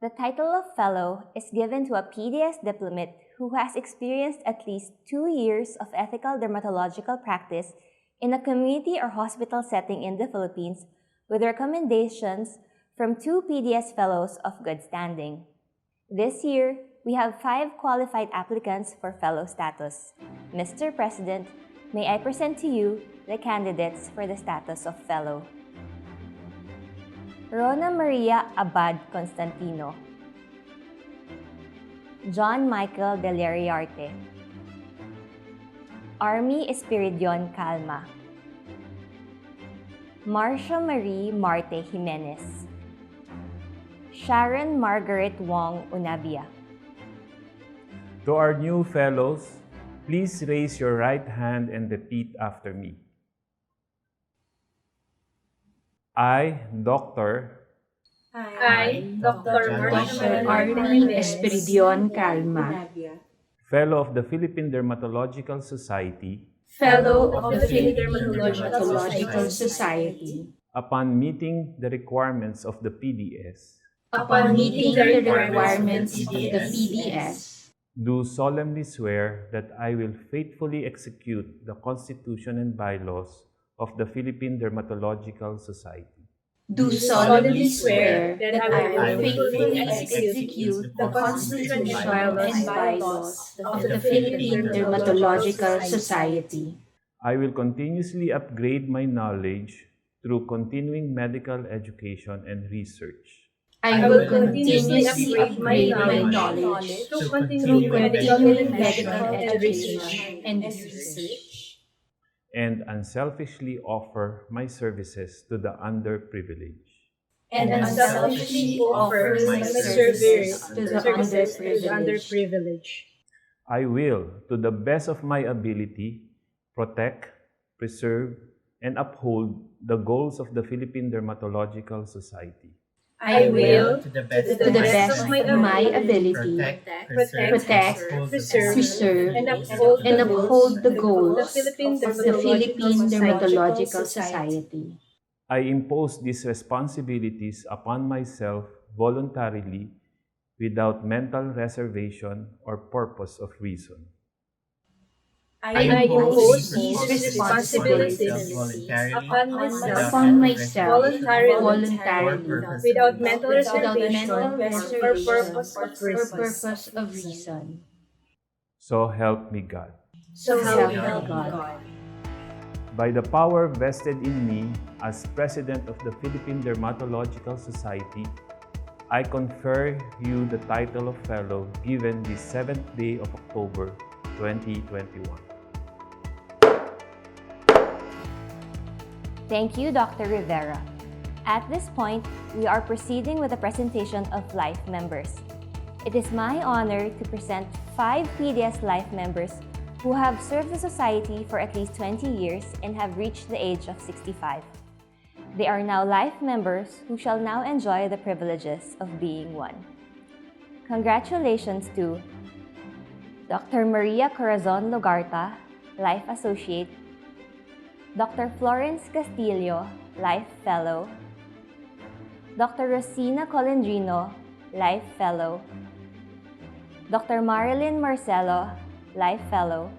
The title of Fellow is given to a PDS diplomate who has experienced at least 2 years of ethical dermatological practice in a community or hospital setting in the Philippines with recommendations from 2 PDS Fellows of good standing. This year, we have 5 qualified applicants for Fellow status. Mr. President, may I present to you the candidates for the status of Fellow. Rona Maria Abad Constantino, John Michael Deleriarte, Army Espiridion Calma, Marcia Marie Marte Jimenez, Sharon Margaret Wong Unabia. To our new fellows, please raise your right hand and repeat after me. I, Dr. Army Espiridion Calma, Fellow of the Philippine Dermatological Society, Fellow of the Philippine Dermatological Society, upon meeting the requirements of the PDS, upon meeting the requirements of the PDS, do solemnly swear that I will faithfully execute the Constitution and bylaws of the Philippine Dermatological Society. do solemnly swear that I will faithfully execute the Constitution and bylaws of the Philippine Dermatological Society. I will continuously upgrade my knowledge through continuing medical education and research. I will continuously upgrade my knowledge through continuing medical education and research. And unselfishly offer my services to the underprivileged. And unselfishly offer my services to the underprivileged. I will, to the best of my ability, protect, preserve, and uphold the goals of the Philippine Dermatological Society. I will, to the best of my ability, protect, preserve, and uphold the goals of the Philippine Dermatological Society. I impose these responsibilities upon myself voluntarily without mental reservation or purpose of reason. I impose these responsibilities upon myself voluntarily without mental reservation or purpose of reason. So help me God. So help me God. By the power vested in me as President of the Philippine Dermatological Society, I confer you the title of Fellow given this 7th day of October, 2021. Thank you, Dr. Rivera. At this point, we are proceeding with the presentation of Life members. It is my honor to present 5 PDS Life members who have served the Society for at least 20 years and have reached the age of 65. They are now Life members who shall now enjoy the privileges of being one. Congratulations to Dr. Maria Corazon Logarta, Life Associate, Dr. Florence Castillo, Life Fellow, Dr. Rosina Colendrino, Life Fellow, Dr. Marilyn Marcelo, Life Fellow,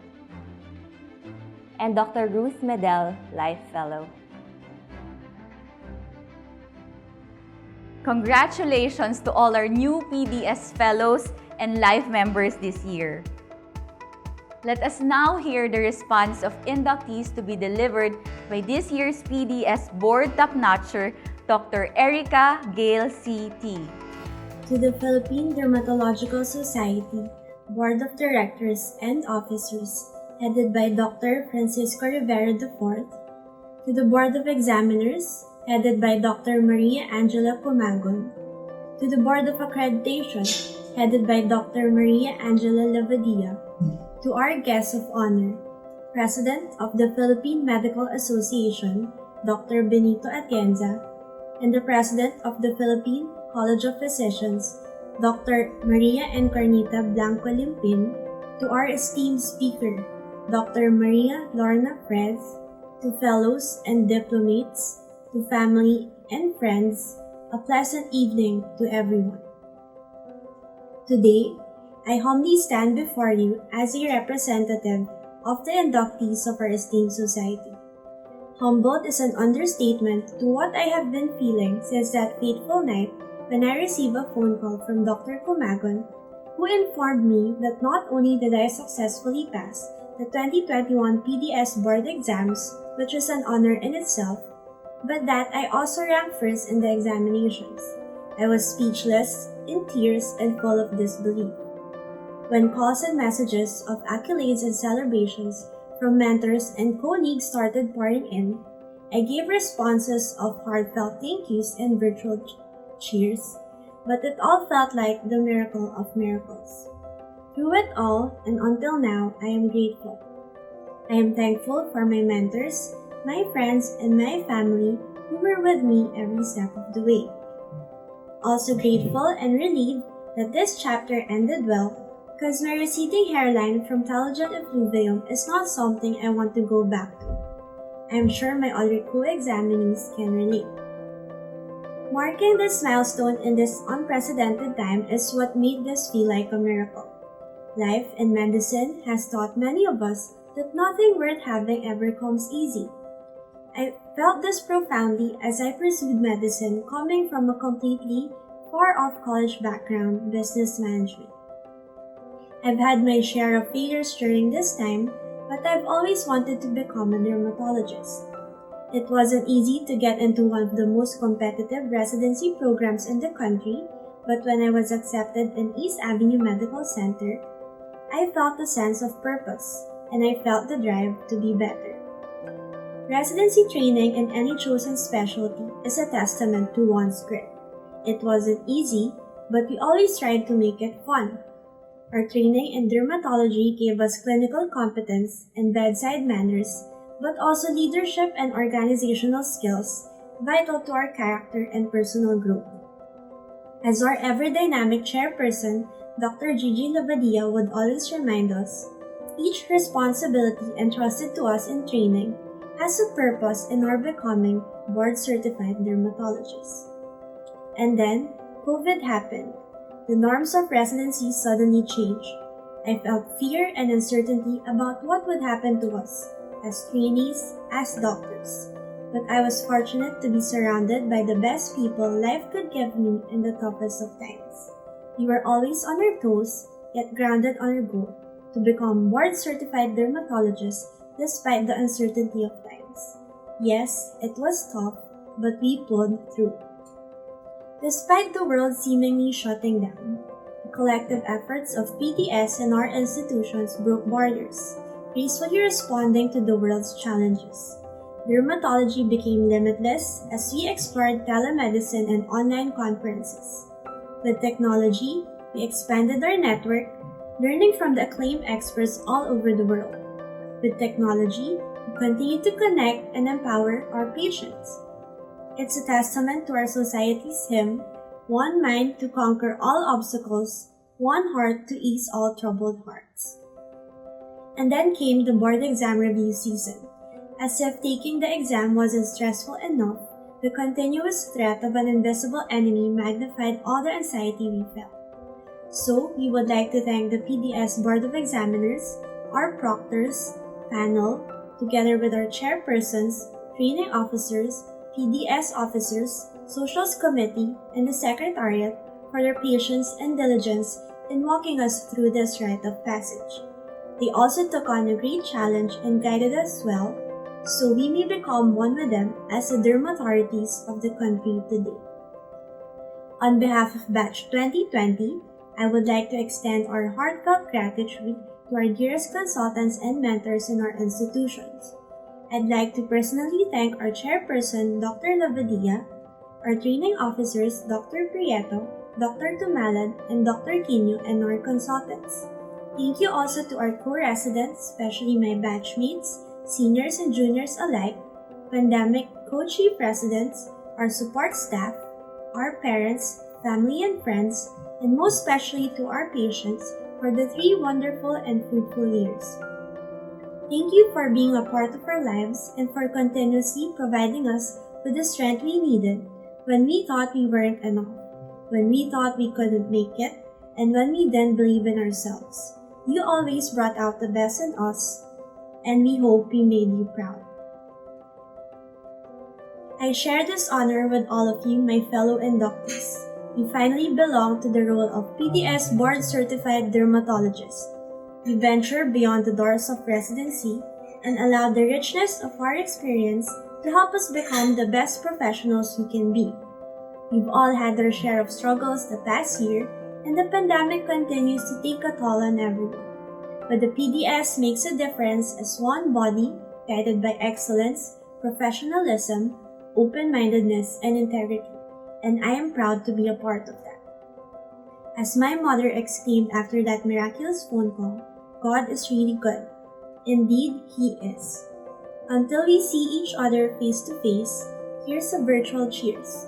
and Dr. Ruth Medel, Life Fellow. Congratulations to all our new PDS Fellows and Life members this year. Let us now hear the response of inductees to be delivered by this year's PDS Board Top-Notcher, Dr. Erica Gale C.T. To the Philippine Dermatological Society, Board of Directors and Officers, headed by Dr. Francisco Rivera IV, to the Board of Examiners, headed by Dr. Maria Angela Pumagon, to the Board of Accreditation, headed by Dr. Maria Angela Lavadia, to our guests of honor, President of the Philippine Medical Association, Dr. Benito Atienza, and the President of the Philippine College of Physicians, Dr. Maria Encarnita Blanco Limpin, to our esteemed speaker, Dr. Maria Lorna Frez, to fellows and diplomates, to family and friends, a pleasant evening to everyone. Today, I humbly stand before you as a representative of the inductees of our esteemed society. Humbled is an understatement to what I have been feeling since that fateful night when I received a phone call from Dr. Pumagon, who informed me that not only did I successfully pass the 2021 PDS board exams, which was an honor in itself, but that I also ranked first in the examinations. I was speechless, in tears, and full of disbelief. When calls and messages of accolades and celebrations from mentors and colleagues started pouring in, I gave responses of heartfelt thank yous and virtual cheers, but it all felt like the miracle of miracles. Through it all, and until now, I am grateful. I am thankful for my mentors, my friends, and my family who were with me every step of the way. Also grateful and relieved that this chapter ended well, because my receding hairline from telogen effluvium is not something I want to go back to. I am sure my other co-examinees can relate. Marking this milestone in this unprecedented time is what made this feel like a miracle. Life in medicine has taught many of us that nothing worth having ever comes easy. I felt this profoundly as I pursued medicine coming from a completely far-off college background, business management. I've had my share of failures during this time, but I've always wanted to become a dermatologist. It wasn't easy to get into one of the most competitive residency programs in the country, but when I was accepted in East Avenue Medical Center, I felt a sense of purpose, and I felt the drive to be better. Residency training in any chosen specialty is a testament to one's grit. It wasn't easy, but we always tried to make it fun. Our training in dermatology gave us clinical competence and bedside manners, but also leadership and organizational skills vital to our character and personal growth. As our ever-dynamic chairperson, Dr. Gigi Labadia would always remind us, each responsibility entrusted to us in training has a purpose in our becoming board-certified dermatologists. And then, COVID happened. The norms of residency suddenly changed. I felt fear and uncertainty about what would happen to us as trainees, as doctors. But I was fortunate to be surrounded by the best people life could give me in the toughest of times. We were always on our toes, yet grounded on our goal to become board-certified dermatologists despite the uncertainty of times. Yes, it was tough, but we pulled through. Despite the world seemingly shutting down, the collective efforts of PDS and our institutions broke borders, gracefully responding to the world's challenges. Dermatology became limitless as we explored telemedicine and online conferences. With technology, we expanded our network, learning from the acclaimed experts all over the world. With technology, we continue to connect and empower our patients. It's a testament to our society's hymn, one mind to conquer all obstacles, one heart to ease all troubled hearts. And then came the board exam review season. As if taking the exam wasn't stressful enough, the continuous threat of an invisible enemy magnified all the anxiety we felt. So, we would like to thank the PDS Board of Examiners, our proctors, panel, together with our chairpersons, training officers, PDS officers, Socials Committee, and the Secretariat for their patience and diligence in walking us through this rite of passage. They also took on a great challenge and guided us well, so we may become one with them as the derm authorities of the country today. On behalf of Batch 2020, I would like to extend our heartfelt gratitude to our dearest consultants and mentors in our institutions. I'd like to personally thank our chairperson, Dr. Labadia, our training officers, Dr. Prieto, Dr. Tumalad, and Dr. Quino, and our consultants. Thank you also to our co-residents, especially my batchmates, seniors and juniors alike, pandemic co-chief residents, our support staff, our parents, family and friends, and most especially to our patients for the 3 wonderful and fruitful years. Thank you for being a part of our lives and for continuously providing us with the strength we needed when we thought we weren't enough, when we thought we couldn't make it, and when we didn't believe in ourselves. You always brought out the best in us, and we hope we made you proud. I share this honor with all of you, my fellow inductees. We finally belong to the role of PDS Board Certified Dermatologist. We venture beyond the doors of residency and allow the richness of our experience to help us become the best professionals we can be. We've all had our share of struggles the past year, and the pandemic continues to take a toll on everyone. But the PDS makes a difference as one body, guided by excellence, professionalism, open-mindedness, and integrity, and I am proud to be a part of that. As my mother exclaimed after that miraculous phone call, God is really good. Indeed, He is. Until we see each other face to face, here's a virtual cheers.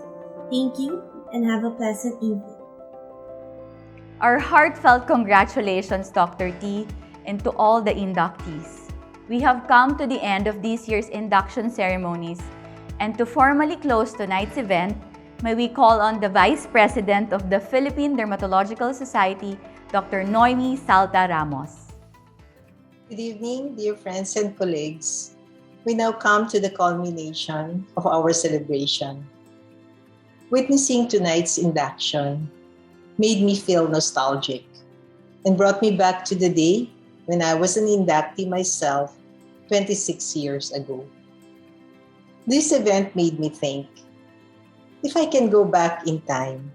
Thank you and have a pleasant evening. Our heartfelt congratulations, Dr. T, and to all the inductees. We have come to the end of this year's induction ceremonies, and to formally close tonight's event, may we call on the Vice President of the Philippine Dermatological Society, Dr. Noemi Salta Ramos. Good evening, dear friends and colleagues. We now come to the culmination of our celebration. Witnessing tonight's induction made me feel nostalgic and brought me back to the day when I was an inductee myself 26 years ago. This event made me think, if I can go back in time,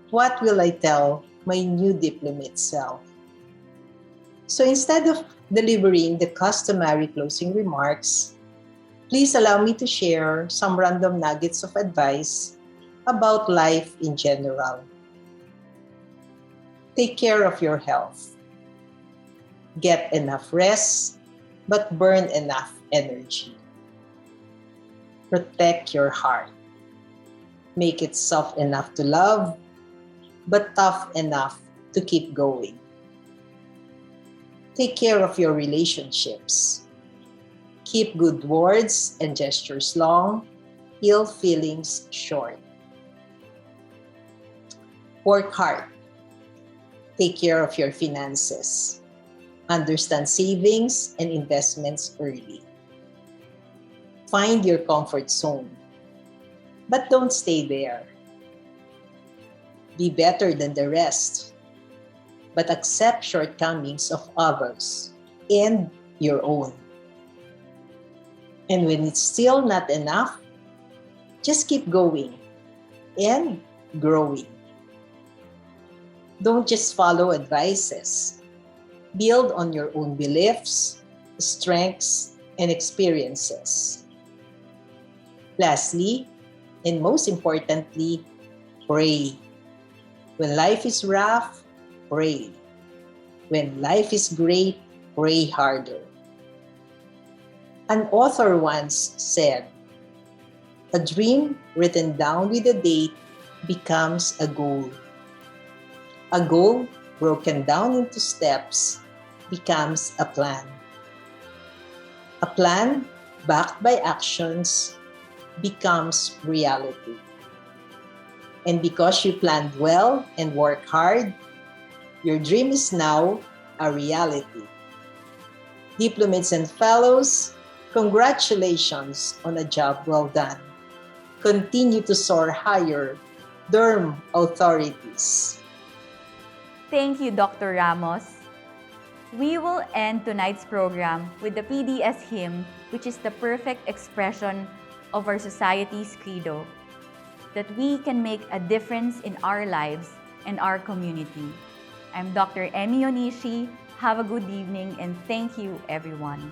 what will I tell my new diplomate self? So instead of delivering the customary closing remarks, please allow me to share some random nuggets of advice about life in general. Take care of your health. Get enough rest, but burn enough energy. Protect your heart. Make it soft enough to love, but tough enough to keep going. Take care of your relationships. Keep good words and gestures long, ill feelings short. Work hard. Take care of your finances. Understand savings and investments early. Find your comfort zone, but don't stay there. Be better than the rest, but accept shortcomings of others and your own. And when it's still not enough, just keep going and growing. Don't just follow advices. Build on your own beliefs, strengths, and experiences. Lastly, and most importantly, pray. When life is rough, pray. When life is great, pray harder. An author once said, "A dream written down with a date becomes a goal. A goal broken down into steps becomes a plan. A plan backed by actions becomes reality. And because you planned well and worked hard, your dream is now a reality." Diplomates and fellows, congratulations on a job well done. Continue to soar higher, derm authorities. Thank you, Dr. Ramos. We will end tonight's program with the PDS hymn, which is the perfect expression of our society's credo, that we can make a difference in our lives and our community. I'm Dr. Emi Onishi. Have a good evening and thank you, everyone.